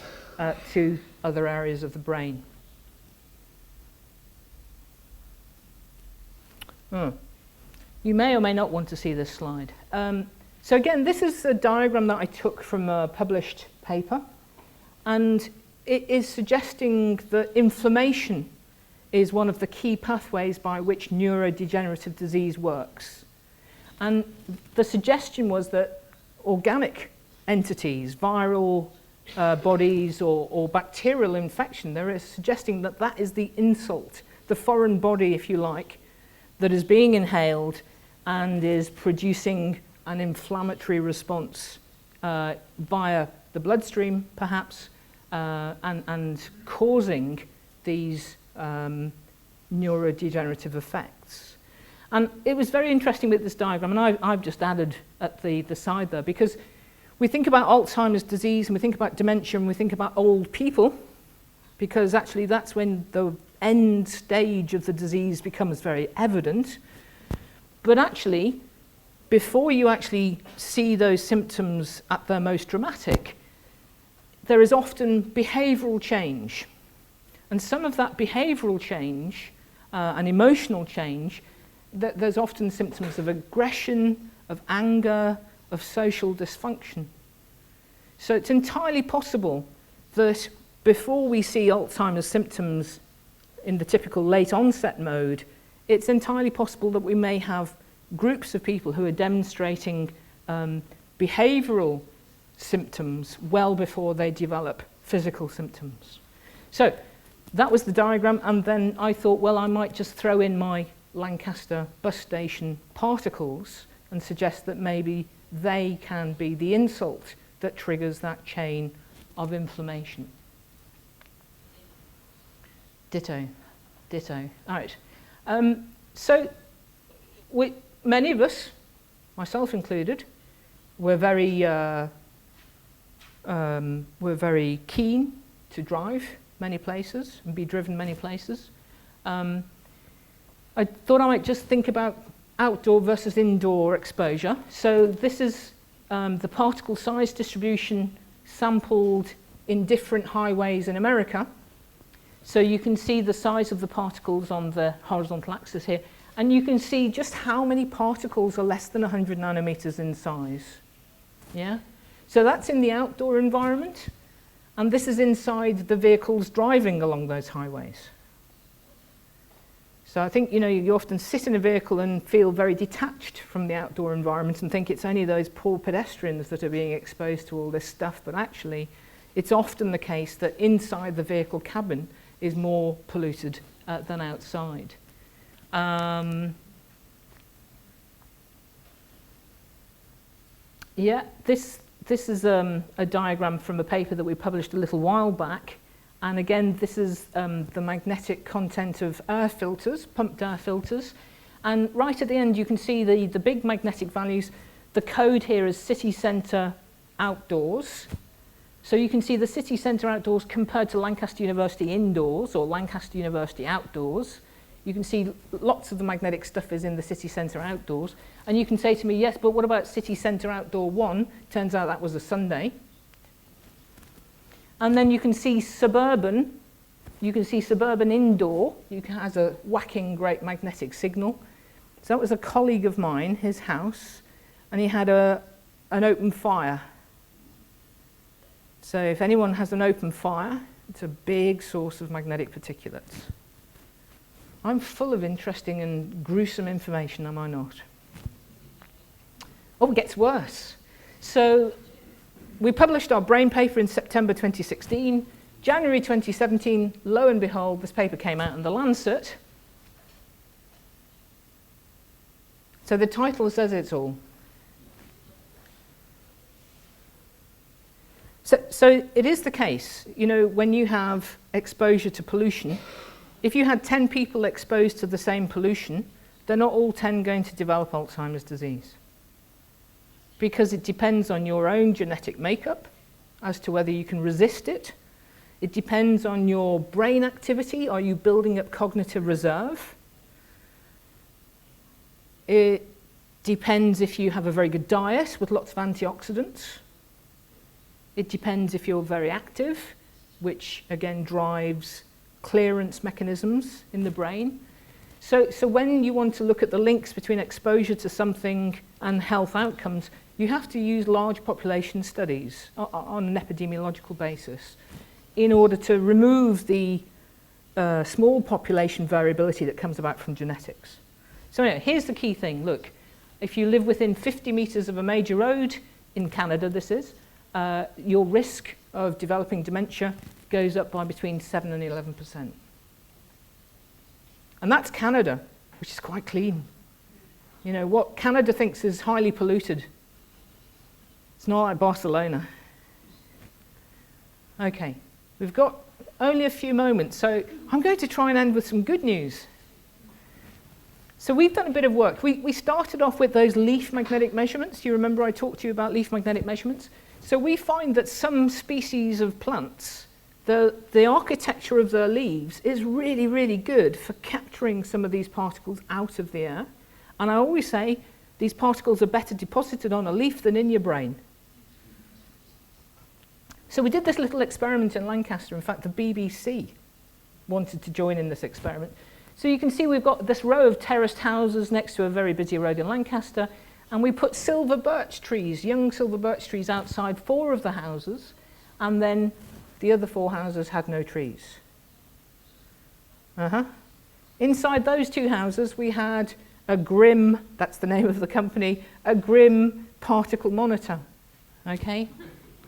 to other areas of the brain. You may or may not want to see this slide. So again, this is a diagram that I took from a published paper, and it is suggesting that inflammation is one of the key pathways by which neurodegenerative disease works. And the suggestion was that organic entities, viral bodies or bacterial infection, there is suggesting that that is the insult, the foreign body, if you like, that is being inhaled and is producing an inflammatory response via the bloodstream, perhaps, and causing these neurodegenerative effects. And it was very interesting with this diagram, and I've just added at the side there, because we think about Alzheimer's disease and we think about dementia and we think about old people, because actually that's when the end stage of the disease becomes very evident. But actually, before you actually see those symptoms at their most dramatic, there is often behavioural change. And some of that behavioural change and emotional change, there's often symptoms of aggression, of anger, of social dysfunction. So it's entirely possible that before we see Alzheimer's symptoms in the typical late onset mode, it's entirely possible that we may have groups of people who are demonstrating behavioural symptoms well before they develop physical symptoms. So that was the diagram, and then I thought, well, I might just throw in my Lancaster bus station particles and suggest that maybe they can be the insult that triggers that chain of inflammation. Ditto, ditto. All right. So many of us, myself included, we're very keen to drive many places and be driven many places. I thought I might just think about outdoor versus indoor exposure. So this is the particle size distribution sampled in different highways in America. So you can see the size of the particles on the horizontal axis here, and you can see just how many particles are less than 100 nanometers in size. Yeah? So that's in the outdoor environment, and this is inside the vehicles driving along those highways. So I think, you often sit in a vehicle and feel very detached from the outdoor environment and think it's only those poor pedestrians that are being exposed to all this stuff, but actually it's often the case that inside the vehicle cabin is more polluted than outside. Yeah, this is a diagram from a paper that we published a little while back. And again, this is the magnetic content of air filters, pumped air filters. And right at the end, you can see the big magnetic values. The code here is city centre outdoors. So you can see the city centre outdoors compared to Lancaster University indoors or Lancaster University outdoors. You can see lots of the magnetic stuff is in the city centre outdoors. And you can say to me, yes, but what about city centre outdoor 1? Turns out that was a Sunday. And then you can see suburban. You can see suburban indoor. It has a whacking great magnetic signal. So that was a colleague of mine, his house, and he had an open fire. So if anyone has an open fire, it's a big source of magnetic particulates. I'm full of interesting and gruesome information, am I not? Oh, it gets worse. So we published our brain paper in September 2016. January 2017, lo and behold, this paper came out in the Lancet. So the title says it's all. So it is the case, when you have exposure to pollution, if you had 10 people exposed to the same pollution, they're not all 10 going to develop Alzheimer's disease. Because it depends on your own genetic makeup as to whether you can resist it. It depends on your brain activity. Are you building up cognitive reserve? It depends if you have a very good diet with lots of antioxidants. It depends if you're very active, which again drives clearance mechanisms in the brain. So when you want to look at the links between exposure to something and health outcomes, you have to use large population studies on an epidemiological basis in order to remove the small population variability that comes about from genetics. So anyway, here's the key thing. Look, if you live within 50 meters of a major road, in Canada this is, your risk of developing dementia goes up by between 7 and 11%. And that's Canada, which is quite clean. What Canada thinks is highly polluted. It's not like Barcelona. Okay, we've got only a few moments, so I'm going to try and end with some good news. So we've done a bit of work. We started off with those leaf magnetic measurements. Do you remember I talked to you about leaf magnetic measurements? So we find that some species of plants, the architecture of their leaves is really, really good for capturing some of these particles out of the air. And I always say these particles are better deposited on a leaf than in your brain. So we did this little experiment in Lancaster. In fact, the BBC wanted to join in this experiment. So you can see we've got this row of terraced houses next to a very busy road in Lancaster, and we put silver birch trees, young silver birch trees outside 4 of the houses, and then the other 4 houses had no trees. Inside those 2 houses, we had a GRIM, that's the name of the company, a GRIM particle monitor. Okay?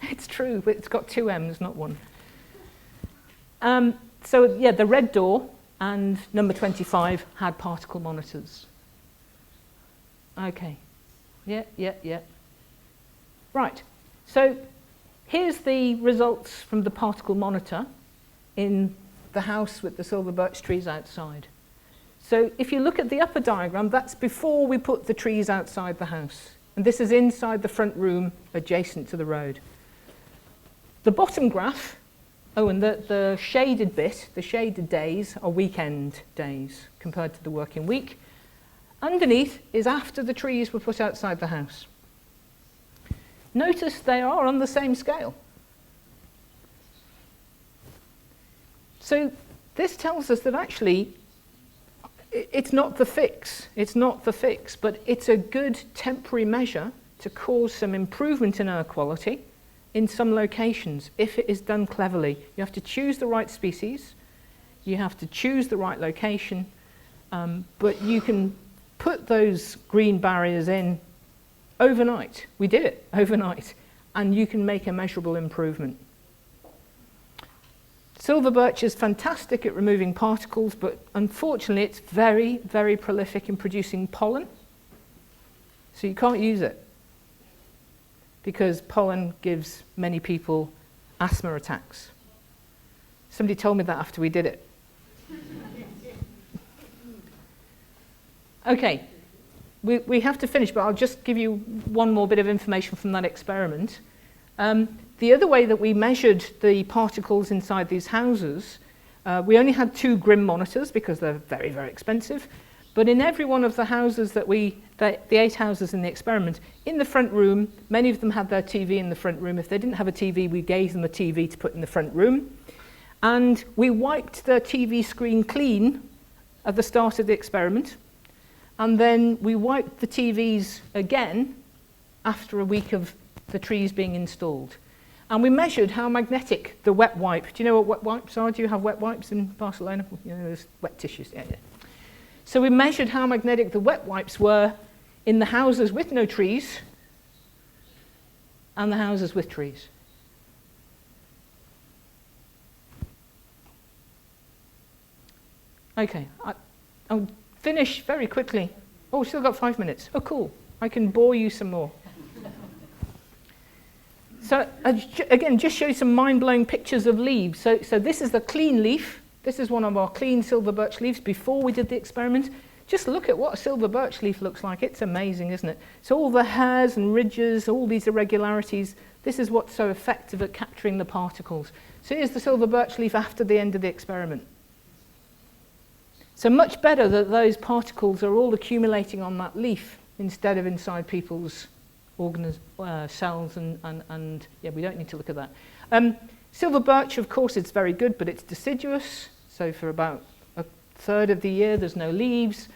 It's true, but it's got 2 M's, not 1. So yeah, the red door and number 25 had particle monitors. Okay. Yeah. Right. So here's the results from the particle monitor in the house with the silver birch trees outside. So if you look at the upper diagram, that's before we put the trees outside the house. And this is inside the front room adjacent to the road. The bottom graph, and the shaded bit, the shaded days are weekend days compared to the working week. Underneath is after the trees were put outside the house. Notice they are on the same scale. So this tells us that actually it's not the fix. It's not the fix, but it's a good temporary measure to cause some improvement in air quality in some locations if it is done cleverly. You have to choose the right species, you have to choose the right location, but you can put those green barriers in overnight. We did it overnight, and you can make a measurable improvement. Silver birch is fantastic at removing particles, but unfortunately it's very, very prolific in producing pollen. So you can't use it because pollen gives many people asthma attacks. Somebody told me that after we did it. Okay, we have to finish, but I'll just give you one more bit of information from that experiment. The other way that we measured the particles inside these houses, we only had 2 GRIM monitors because they're very, very expensive. But in every one of the houses the 8 houses in the experiment, in the front room, many of them had their TV in the front room. If they didn't have a TV, we gave them a TV to put in the front room. And we wiped the TV screen clean at the start of the experiment. And then we wiped the TVs again after a week of the trees being installed. And we measured how magnetic the wet wipe. Do you know what wet wipes are? Do you have wet wipes in Barcelona? You know, there's wet tissues. Yeah. So we measured how magnetic the wet wipes were in the houses with no trees and the houses with trees. Okay, I'll finish very quickly. Oh, still got 5 minutes. Oh, cool. I can bore you some more. So again, just show you some mind-blowing pictures of leaves. So this is the clean leaf. This is one of our clean silver birch leaves before we did the experiment. Just look at what a silver birch leaf looks like. It's amazing, isn't it? So all the hairs and ridges, all these irregularities, this is what's so effective at capturing the particles. So here's the silver birch leaf after the end of the experiment. So much better that those particles are all accumulating on that leaf instead of inside people's cells and yeah, we don't need to look at that. Silver birch, of course, it's very good, but it's deciduous. So for about a third of the year, there's no leaves.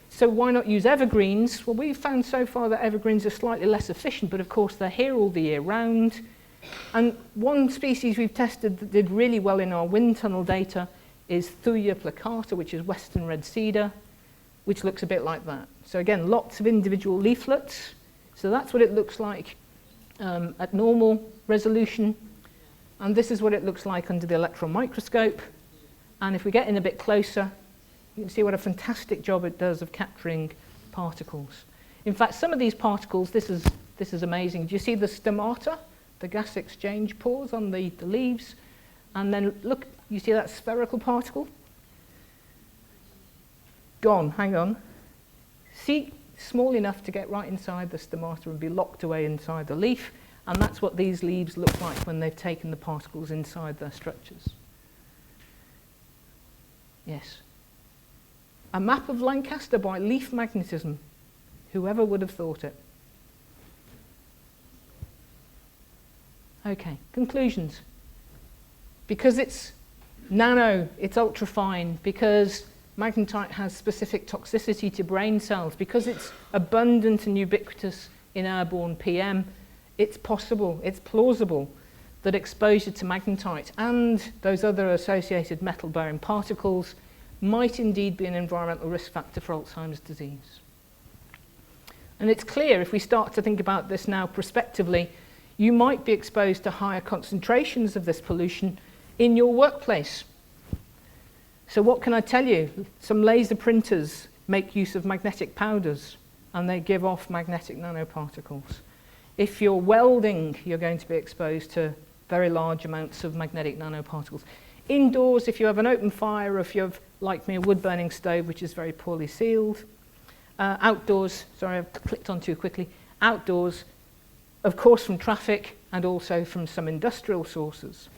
So why not use evergreens? Well, we've found so far that evergreens are slightly less efficient, but of course they're here all the year round. And one species we've tested that did really well in our wind tunnel data is Thuja placata, which is western red cedar, which looks a bit like that. So again, lots of individual leaflets. So that's what it looks like at normal resolution. And this is what it looks like under the electron microscope. And if we get in a bit closer, you can see what a fantastic job it does of capturing particles. In fact, some of these particles, this is amazing. Do you see the stomata, the gas exchange pores on the leaves? And then look, you see that spherical particle? Gone, hang on. See, small enough to get right inside the stomata and be locked away inside the leaf. And that's what these leaves look like when they've taken the particles inside their structures. Yes. A map of Lancaster by leaf magnetism. Whoever would have thought it? Okay, conclusions. Because it's nano, it's ultrafine, because magnetite has specific toxicity to brain cells, because it's abundant and ubiquitous in airborne PM, it's possible, it's plausible that exposure to magnetite and those other associated metal-bearing particles might indeed be an environmental risk factor for Alzheimer's disease. And it's clear, if we start to think about this now prospectively, you might be exposed to higher concentrations of this pollution in your workplace. So what can I tell you? Some laser printers make use of magnetic powders, and they give off magnetic nanoparticles. If you're welding, you're going to be exposed to very large amounts of magnetic nanoparticles. Indoors, if you have an open fire, or if you have, like me, a wood-burning stove, which is very poorly sealed. Outdoors, sorry, I've clicked on too quickly. Outdoors, of course, from traffic and also from some industrial sources.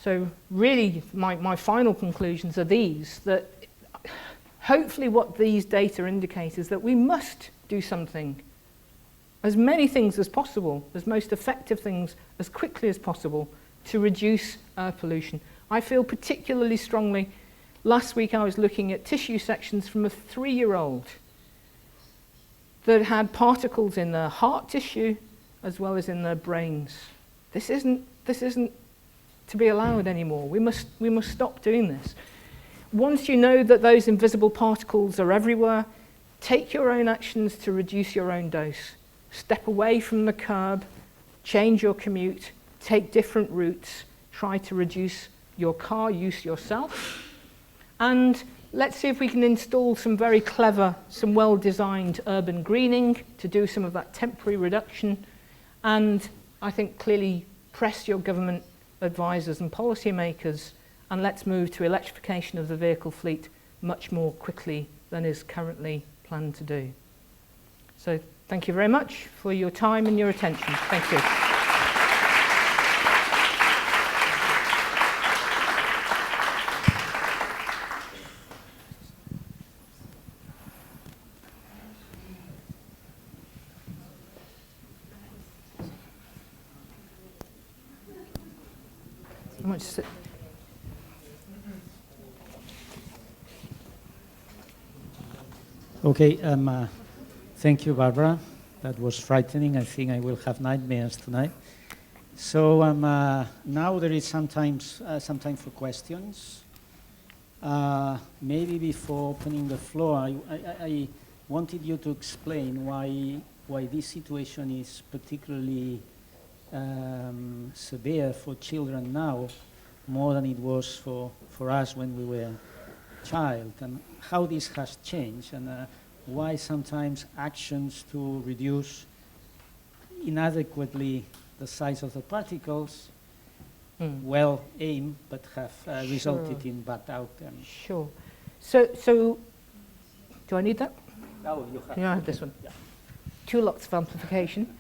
So really, my final conclusions are these, that hopefully what these data indicate is that we must do something, as many things as possible, as most effective things as quickly as possible to reduce air pollution. I feel particularly strongly, last week I was looking at tissue sections from a 3-year-old that had particles in their heart tissue as well as in their brains. This isn't to be allowed anymore. We must stop doing this. Once you know that those invisible particles are everywhere, take your own actions to reduce your own dose. Step away from the curb, change your commute, take different routes, try to reduce your car use yourself, and let's see if we can install some very clever, some well-designed urban greening to do some of that temporary reduction, and I think clearly press your government advisors and policymakers, and let's move to electrification of the vehicle fleet much more quickly than is currently planned to do. So thank you very much for your time and your attention. Thank you. Okay, thank you, Barbara. That was frightening. I think I will have nightmares tonight. So now there is some time for questions. Maybe before opening the floor, I wanted you to explain why this situation is particularly severe for children now, more than it was for us when we were a child, and how this has changed, and why sometimes actions to reduce inadequately the size of the particles, well aimed, but have resulted in bad outcomes. Sure. So do I need that? Oh, you have. Yeah, I have this one. Yeah. 2 lots of amplification.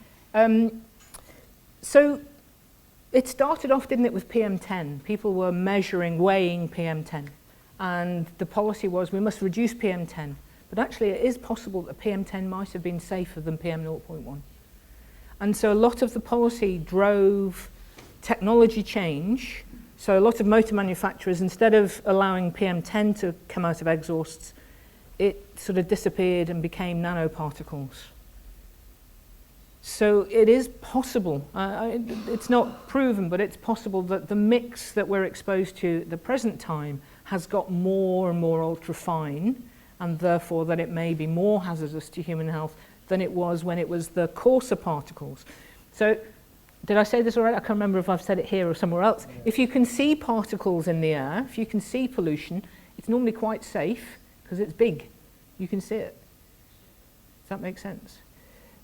So it started off, didn't it, with PM10. People were measuring, weighing PM10. And the policy was we must reduce PM10. But actually it is possible that PM10 might have been safer than PM0.1. And so a lot of the policy drove technology change. So a lot of motor manufacturers, instead of allowing PM10 to come out of exhausts, it sort of disappeared and became nanoparticles. So it is possible, it's not proven, but it's possible that the mix that we're exposed to at the present time has got more and more ultrafine, and therefore that it may be more hazardous to human health than it was when it was the coarser particles. So, did I say this all right? I can't remember if I've said it here or somewhere else. Yeah. If you can see particles in the air, if you can see pollution, it's normally quite safe because it's big. You can see it. Does that make sense?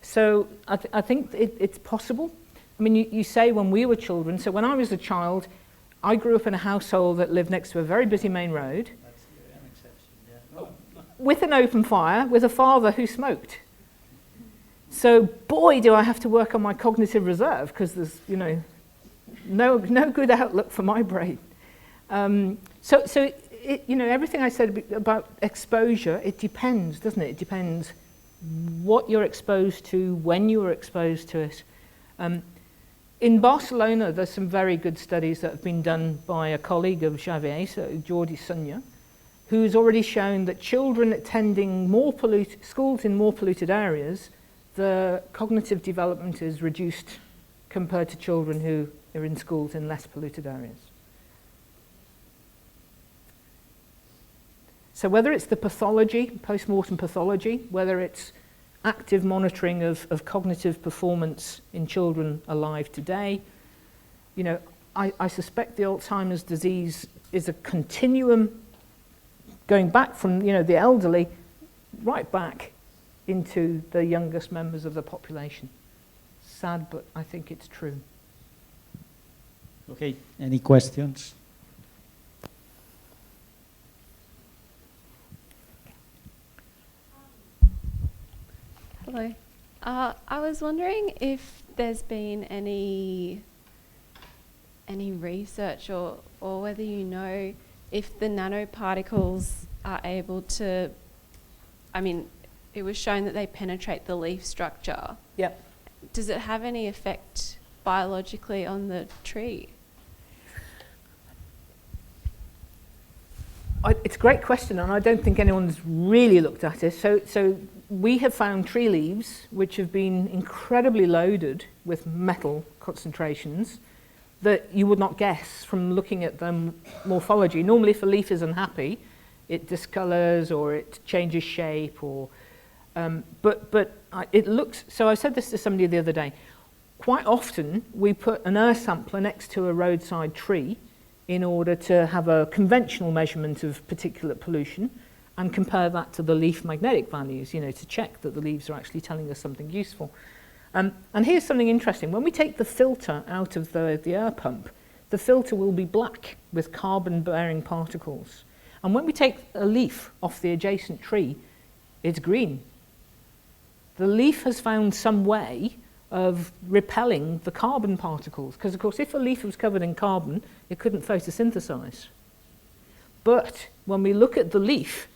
So I think it's possible. I mean, you say when we were children, so when I was a child, I grew up in a household that lived next to a very busy main road. That's an exception, yeah. With an open fire, with a father who smoked. So boy, do I have to work on my cognitive reserve, because there's, you know, no good outlook for my brain. So it, you know, everything I said about exposure, it depends, doesn't it? It depends what you're exposed to, when you were exposed to it. In Barcelona, there's some very good studies that have been done by a colleague of Xavier, so Jordi Sunyer, who's already shown that children attending schools in more polluted areas, the cognitive development is reduced compared to children who are in schools in less polluted areas. So whether it's the pathology, post-mortem pathology, whether it's active monitoring of cognitive performance in children alive today, you know, I suspect the Alzheimer's disease is a continuum going back from, you know, the elderly right back into the youngest members of the population. Sad, but I think it's true. Okay, any questions? Hello. I was wondering if there's been any research or whether you know if the nanoparticles are able to, I mean, it was shown that they penetrate the leaf structure. Yep. Does it have any effect biologically on the tree? It's a great question, and I don't think anyone's really looked at it. So we have found tree leaves which have been incredibly loaded with metal concentrations that you would not guess from looking at the morphology. Normally, if a leaf is unhappy, it discolors or it changes shape, or but it looks. So I said this to somebody the other day. Quite often, we put an air sampler next to a roadside tree in order to have a conventional measurement of particulate pollution and compare that to the leaf magnetic values, you know, to check that the leaves are actually telling us something useful. And here's something interesting. When we take the filter out of the air pump, the filter will be black with carbon-bearing particles. And when we take a leaf off the adjacent tree, it's green. The leaf has found some way of repelling the carbon particles, because of course if a leaf was covered in carbon, it couldn't photosynthesize. But when we look at the leaf,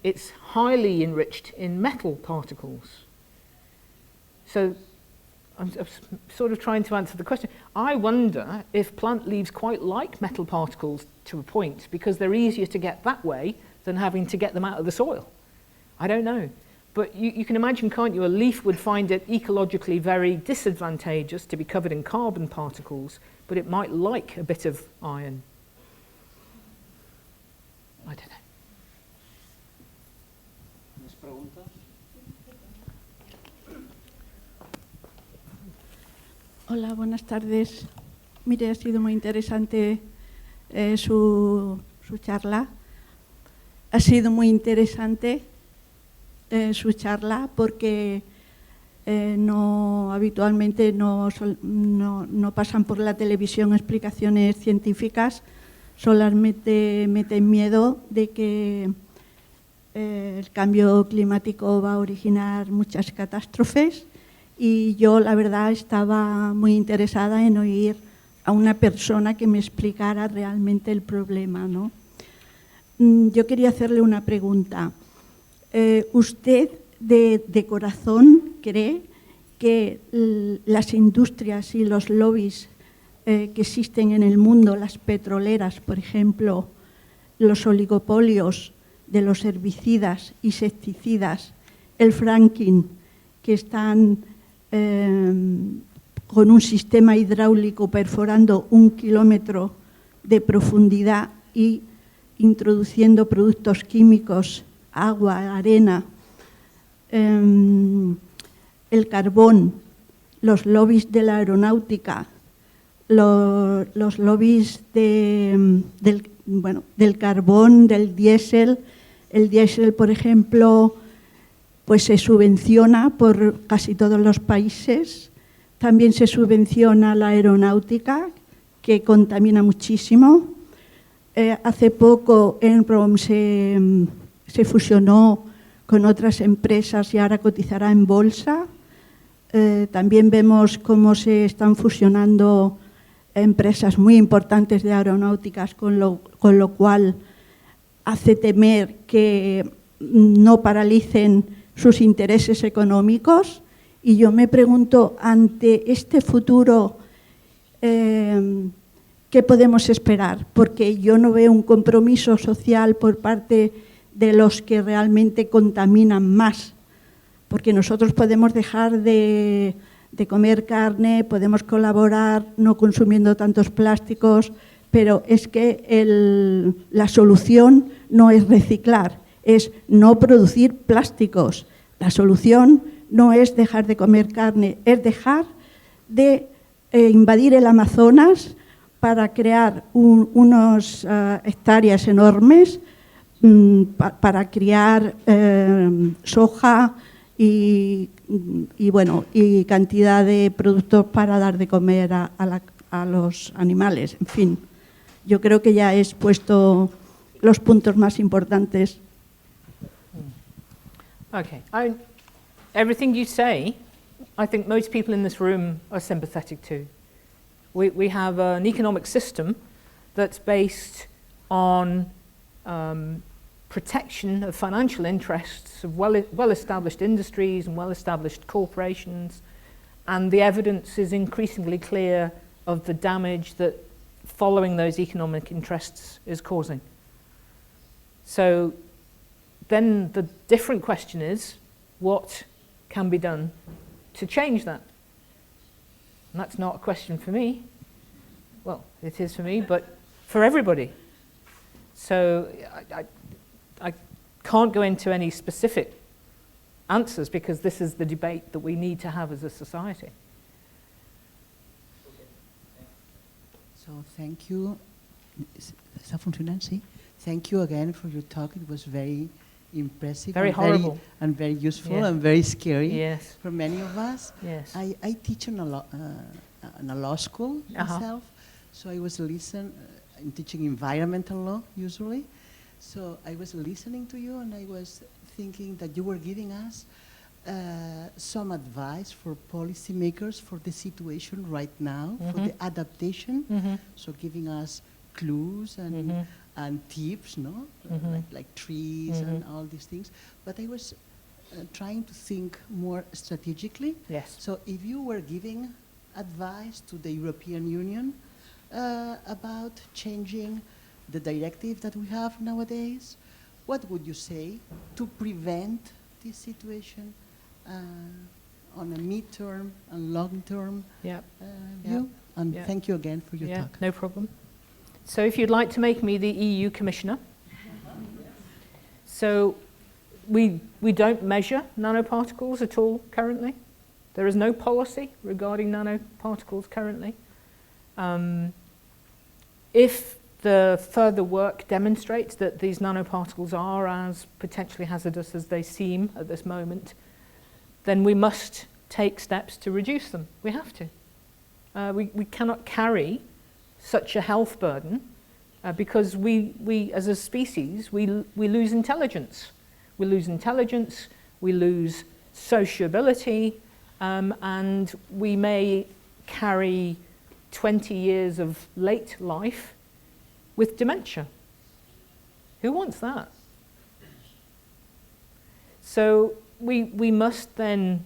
it's highly enriched in metal particles. So I'm sort of trying to answer the question. I wonder if plant leaves quite like metal particles to a point, because they're easier to get that way than having to get them out of the soil. I don't know. But you can imagine, can't you, a leaf would find it ecologically very disadvantageous to be covered in carbon particles, but it might like a bit of iron. I don't know. ¿Más preguntas? Hola, buenas tardes. Mire, ha sido muy interesante su charla. Ha sido muy interesante su charla porque habitualmente no pasan por la televisión explicaciones científicas, solamente meten miedo de que el cambio climático va a originar muchas catástrofes, y yo la verdad estaba muy interesada en oír a una persona que me explicara realmente el problema, ¿no? Yo quería hacerle una pregunta. ¿Usted de corazón cree que las industrias y los lobbies que existen en el mundo, las petroleras, por ejemplo, los oligopolios de los herbicidas, insecticidas, el fracking, que están con un sistema hidráulico perforando 1 kilómetro de profundidad y introduciendo productos químicos, agua, arena, el carbón, los lobbies de la aeronáutica, los lobbies del carbón, del diésel? El diésel, por ejemplo, pues se subvenciona por casi todos los países. También se subvenciona la aeronáutica, que contamina muchísimo. Hace poco Enron se fusionó con otras empresas y ahora cotizará en bolsa. También vemos cómo se están fusionando empresas muy importantes de aeronáuticas, con lo cual hace temer que no paralicen sus intereses económicos. Y yo me pregunto, ante este futuro ¿qué podemos esperar? Porque yo no veo un compromiso social por parte de los que realmente contaminan más. Porque nosotros podemos dejar de comer carne, podemos colaborar no consumiendo tantos plásticos, pero es que la solución no es reciclar, es no producir plásticos. La solución no es dejar de comer carne, es dejar de invadir el Amazonas para crear unas hectáreas enormes para criar soja y cantidad de productos para dar de comer a los animales. En fin, yo creo que ya he expuesto los puntos más importantes. Okay. Everything you say, I think most people in this room are sympathetic to. We have an economic system that's based on protection of financial interests of well-established industries and well-established corporations, and the evidence is increasingly clear of the damage that following those economic interests is causing. So then the different question is, what can be done to change that? And that's not a question for me. Well, it is for me, but for everybody. So I can't go into any specific answers because this is the debate that we need to have as a society. So thank you. Thank you again for your talk. It was very impressive, very horrible, and very useful, and very scary, yes, for many of us. Yes. I teach in a law school myself, so I was I'm teaching environmental law usually. So I was listening to you, and I was thinking that you were giving us some advice for policymakers for the situation right now, for the adaptation. So giving us clues and tips, no? Like trees and all these things. But I was trying to think more strategically. Yes. So if you were giving advice to the European Union about changing the directive that we have nowadays, what would you say to prevent this situation on a mid-term and long-term view? And thank you again for your talk. No problem. So if you'd like to make me the EU Commissioner. So we don't measure nanoparticles at all currently. There is no policy regarding nanoparticles currently. If the further work demonstrates that these nanoparticles are as potentially hazardous as they seem at this moment, then we must take steps to reduce them. We have to. We cannot carry such a health burden because we as a species, we lose intelligence. We lose intelligence, we lose sociability, and we may carry 20 years of late life with dementia. Who wants that? So we must then,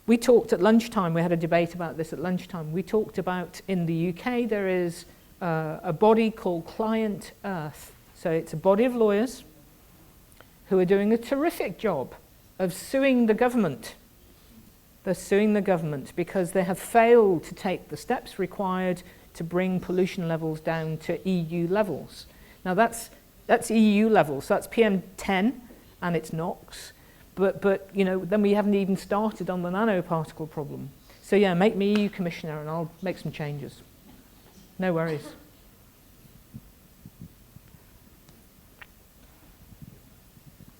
we talked at lunchtime, we had a debate about this at lunchtime, we talked about in the UK there is a body called Client Earth. So it's a body of lawyers who are doing a terrific job of suing the government. They're suing the government because they have failed to take the steps required to bring pollution levels down to EU levels. Now that's EU levels, so that's PM10 and it's NOx, but you know, then we haven't even started on the nanoparticle problem. So yeah, make me EU Commissioner and I'll make some changes. No worries.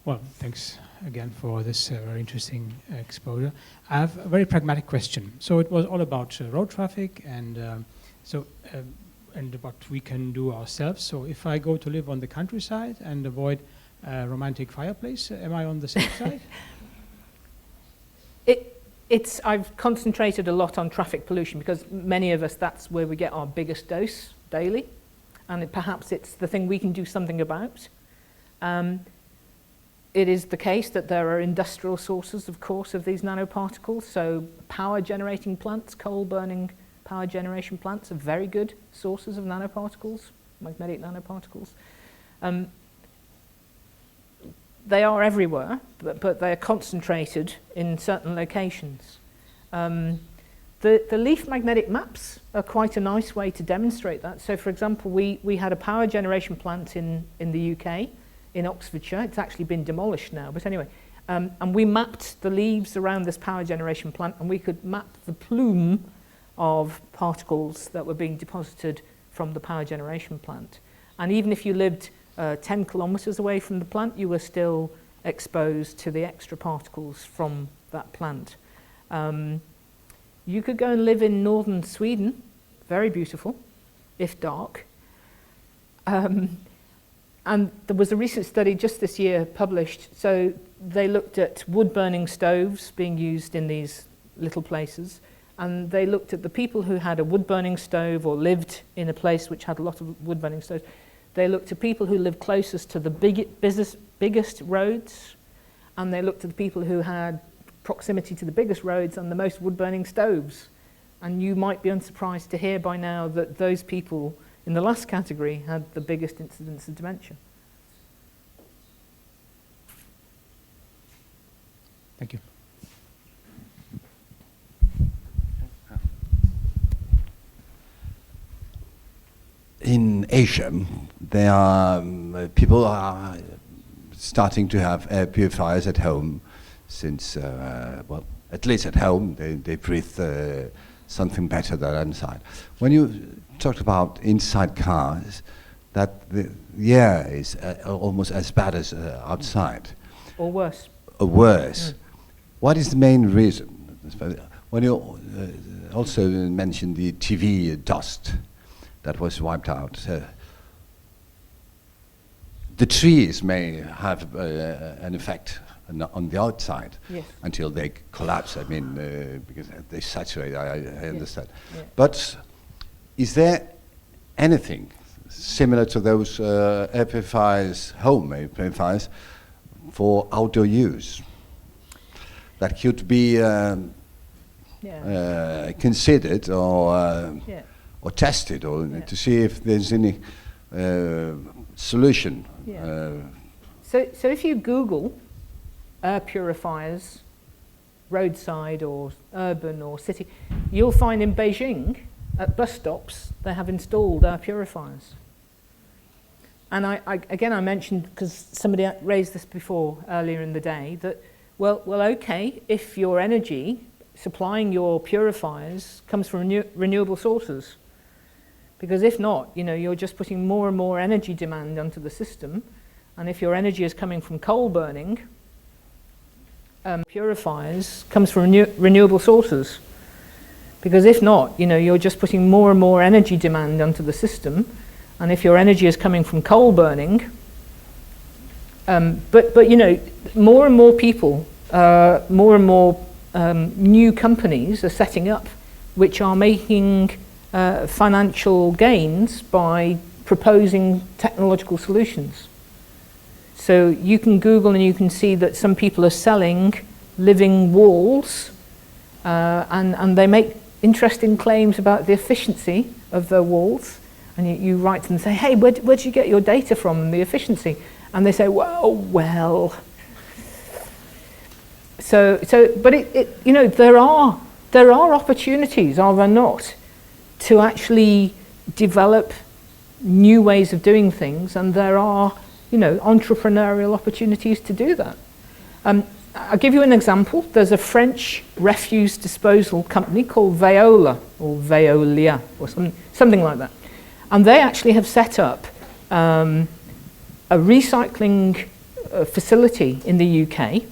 Well, thanks again for this very interesting exposure. I have a very pragmatic question. So it was all about road traffic and and what we can do ourselves. So if I go to live on the countryside and avoid a romantic fireplace, am I on the safe side? I've concentrated a lot on traffic pollution because many of us, that's where we get our biggest dose daily. And perhaps it's the thing we can do something about. It is the case that there are industrial sources, of course, of these nanoparticles. So power generating plants, coal burning power generation plants are very good sources of nanoparticles, magnetic nanoparticles. They are everywhere, but they're concentrated in certain locations. The leaf magnetic maps are quite a nice way to demonstrate that. So, for example, we had a power generation plant in the UK, in Oxfordshire. It's actually been demolished now, but anyway. And we mapped the leaves around this power generation plant, and we could map the plume of particles that were being deposited from the power generation plant. And even if you lived 10 kilometers away from the plant, you were still exposed to the extra particles from that plant. You could go and live in northern Sweden, very beautiful, if dark. And there was a recent study just this year published. So they looked at wood-burning stoves being used in these little places. And they looked at the people who had a wood-burning stove or lived in a place which had a lot of wood-burning stoves. They looked at people who lived closest to the biggest roads. And they looked at the people who had proximity to the biggest roads and the most wood-burning stoves. And you might be unsurprised to hear by now that those people in the last category had the biggest incidence of dementia. Thank you. In Asia, there are people are starting to have air purifiers at home since, well, at least at home, they breathe something better than inside. When you talked about inside cars, that the air is almost as bad as outside. Or worse. Or worse. Mm. What is the main reason? When you also mentioned the TV dust that was wiped out, the trees may have an effect on the outside, yes, until they collapse. I mean, because they saturate, I understand. Yeah. Yeah. But is there anything similar to those air purifiers, home air purifiers, for outdoor use that could be considered or tested, or to see if there's any solution? Yeah. So if you Google air purifiers, roadside or urban or city, you'll find in Beijing, at bus stops, they have installed air purifiers. And I mentioned, because somebody raised this before earlier in the day, that, well, okay, if your energy supplying your purifiers comes from renewable sources. Because if not, you're just putting more and more energy demand onto the system. And if your energy is coming from coal burning, purifiers comes from renewable sources. Because if not, you're just putting more and more energy demand onto the system. And if your energy is coming from coal burning, but more and more people, more and more new companies are setting up which are making financial gains by proposing technological solutions. So you can Google and you can see that some people are selling living walls, and they make interesting claims about the efficiency of their walls. And you write to them and say, hey, where did you get your data from and the efficiency? And they say, well. So but there are opportunities, are there not, to actually develop new ways of doing things, and there are, entrepreneurial opportunities to do that. I'll give you an example. There's a French refuse disposal company called Veolia, or Veolia, or something like that. And they actually have set up a recycling facility in the UK,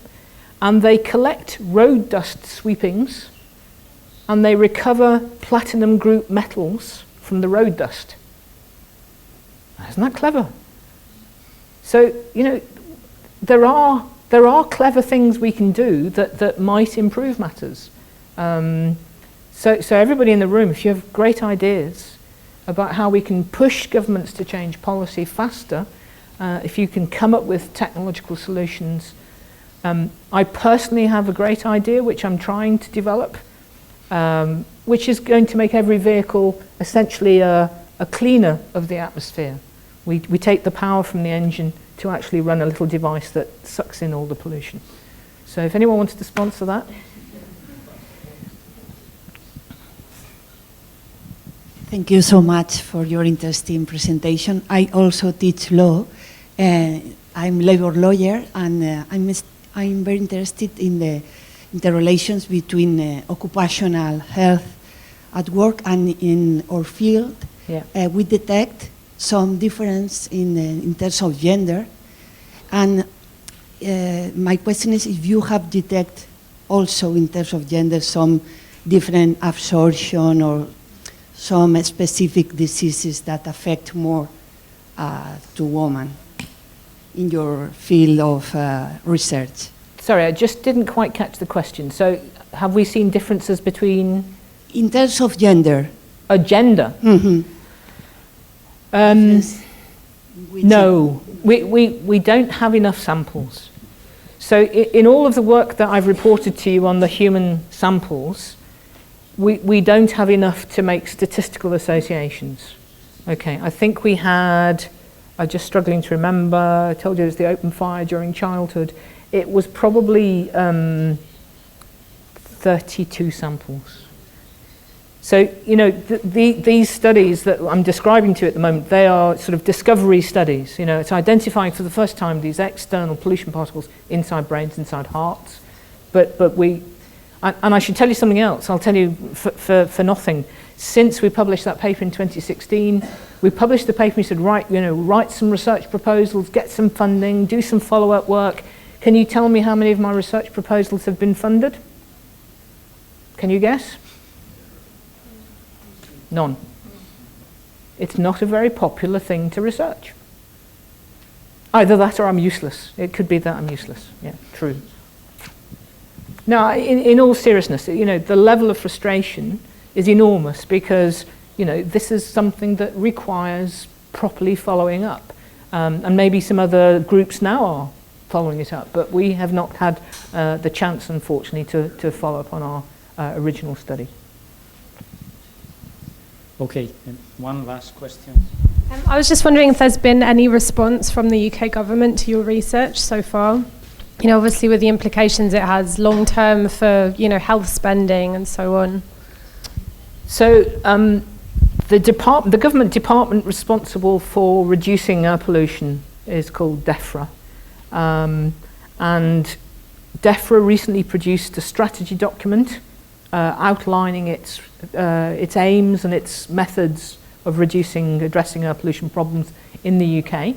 and they collect road dust sweepings, and they recover platinum group metals from the road dust. Isn't that clever? So, there are clever things we can do that might improve matters. So everybody in the room, if you have great ideas about how we can push governments to change policy faster, if you can come up with technological solutions. I personally have a great idea which I'm trying to develop, which is going to make every vehicle essentially a cleaner of the atmosphere. We take the power from the engine to actually run a little device that sucks in all the pollution. So if anyone wants to sponsor that. Thank you so much for your interesting presentation. I also teach law. I'm a labor lawyer, and I'm very interested in the interrelations between occupational health at work and in our field. Yeah. We detect some difference in terms of gender. And my question is if you have detected also in terms of gender some different absorption or some specific diseases that affect more to women in your field of research. Sorry, I just didn't quite catch the question. So have we seen differences between? In terms of gender. Gender? Mm-hmm. No, we don't have enough samples. So in all of the work that I've reported to you on the human samples, we don't have enough to make statistical associations. Okay, I think we had, I'm just struggling to remember, I told you it was the open fire during childhood. It was probably 32 samples. So, you know, these studies that I'm describing to you at the moment, they are sort of discovery studies. You know, it's identifying for the first time these external pollution particles inside brains, inside hearts. But we, and I should tell you something else. I'll tell you for nothing. Since we published that paper in 2016, we published the paper and we said, right, you know, write some research proposals, get some funding, do some follow-up work. Can you tell me how many of my research proposals have been funded? Can you guess? None. It's not a very popular thing to research. Either that or I'm useless. It could be that I'm useless. Yeah, true. Now, in all seriousness, you know, the level of frustration is enormous because, you know, this is something that requires properly following up. And maybe some other groups now are following it up, but we have not had the chance, unfortunately, to follow up on our original study. Okay, and one last question. I was just wondering if there's been any response from the UK government to your research so far. You know, obviously with the implications it has long term for, you know, health spending and so on. So the government department responsible for reducing air pollution is called DEFRA. And DEFRA recently produced a strategy document outlining its aims and its methods of addressing air pollution problems in the UK.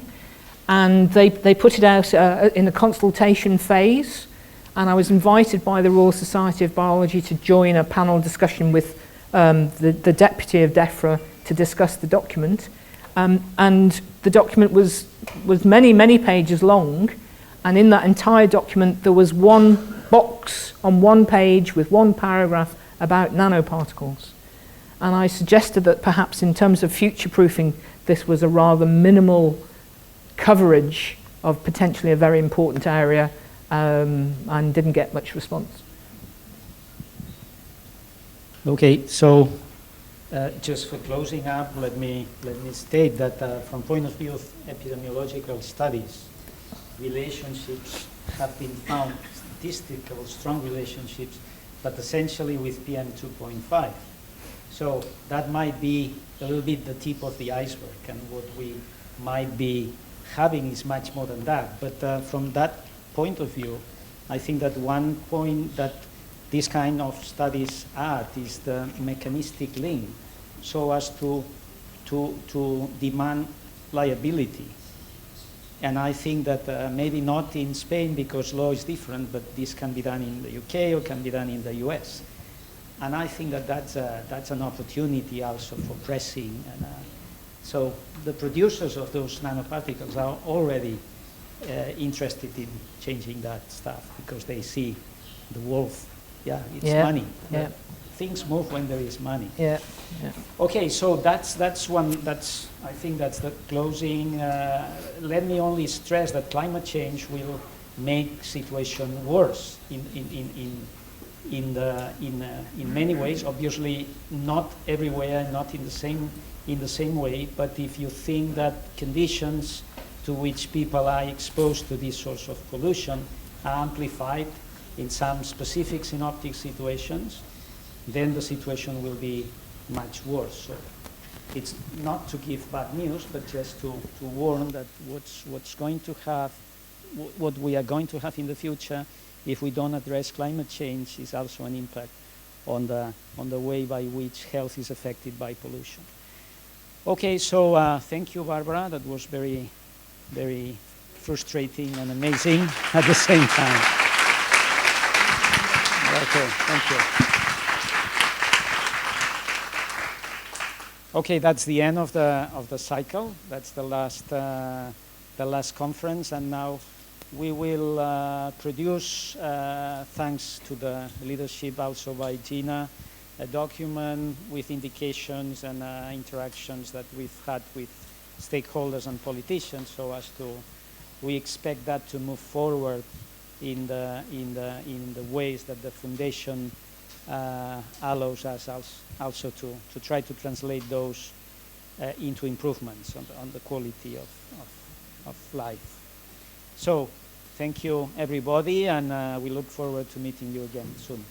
And they put it out in a consultation phase, and I was invited by the Royal Society of Biology to join a panel discussion with the deputy of DEFRA to discuss the document. And the document was many, many pages long, and in that entire document there was one box on one page with one paragraph about nanoparticles. And I suggested that perhaps in terms of future-proofing, this was a rather minimal coverage of potentially a very important area, and didn't get much response. Okay, so just for closing up, let me state that from point of view of epidemiological studies, relationships have been found, statistical strong relationships, but essentially with PM2.5. So that might be a little bit the tip of the iceberg, and what we might be having is much more than that. But from that point of view, I think that one point that this kind of studies add is the mechanistic link, so as to demand liability. And I think that maybe not in Spain because law is different, but this can be done in the UK or can be done in the US. And I think that that's an opportunity also for pressing. And, so the producers of those nanoparticles are already interested in changing that stuff because they see the wolf. Yeah, it's money. Yeah. Things move when there is money. Yeah. Yeah. Okay, so that's one. I think that's the closing. Let me only stress that climate change will make situation worse in in many ways. Obviously, not everywhere, not in the same way. But if you think that conditions to which people are exposed to this source of pollution are amplified in some specific synoptic situations, then the situation will be much worse. So it's not to give bad news, but just to warn that what we are going to have in the future, if we don't address climate change, is also an impact on the way by which health is affected by pollution. Okay, so thank you, Barbara. That was very, very frustrating and amazing at the same time. Okay, thank you. Okay, that's the end of the cycle. That's the last conference, and now we will produce, thanks to the leadership also by Gina, a document with indications and interactions that we've had with stakeholders and politicians, so as to, we expect that to move forward in the ways that the Foundation allows us also to try to translate those into improvements on the quality of life. So, thank you everybody, and we look forward to meeting you again soon.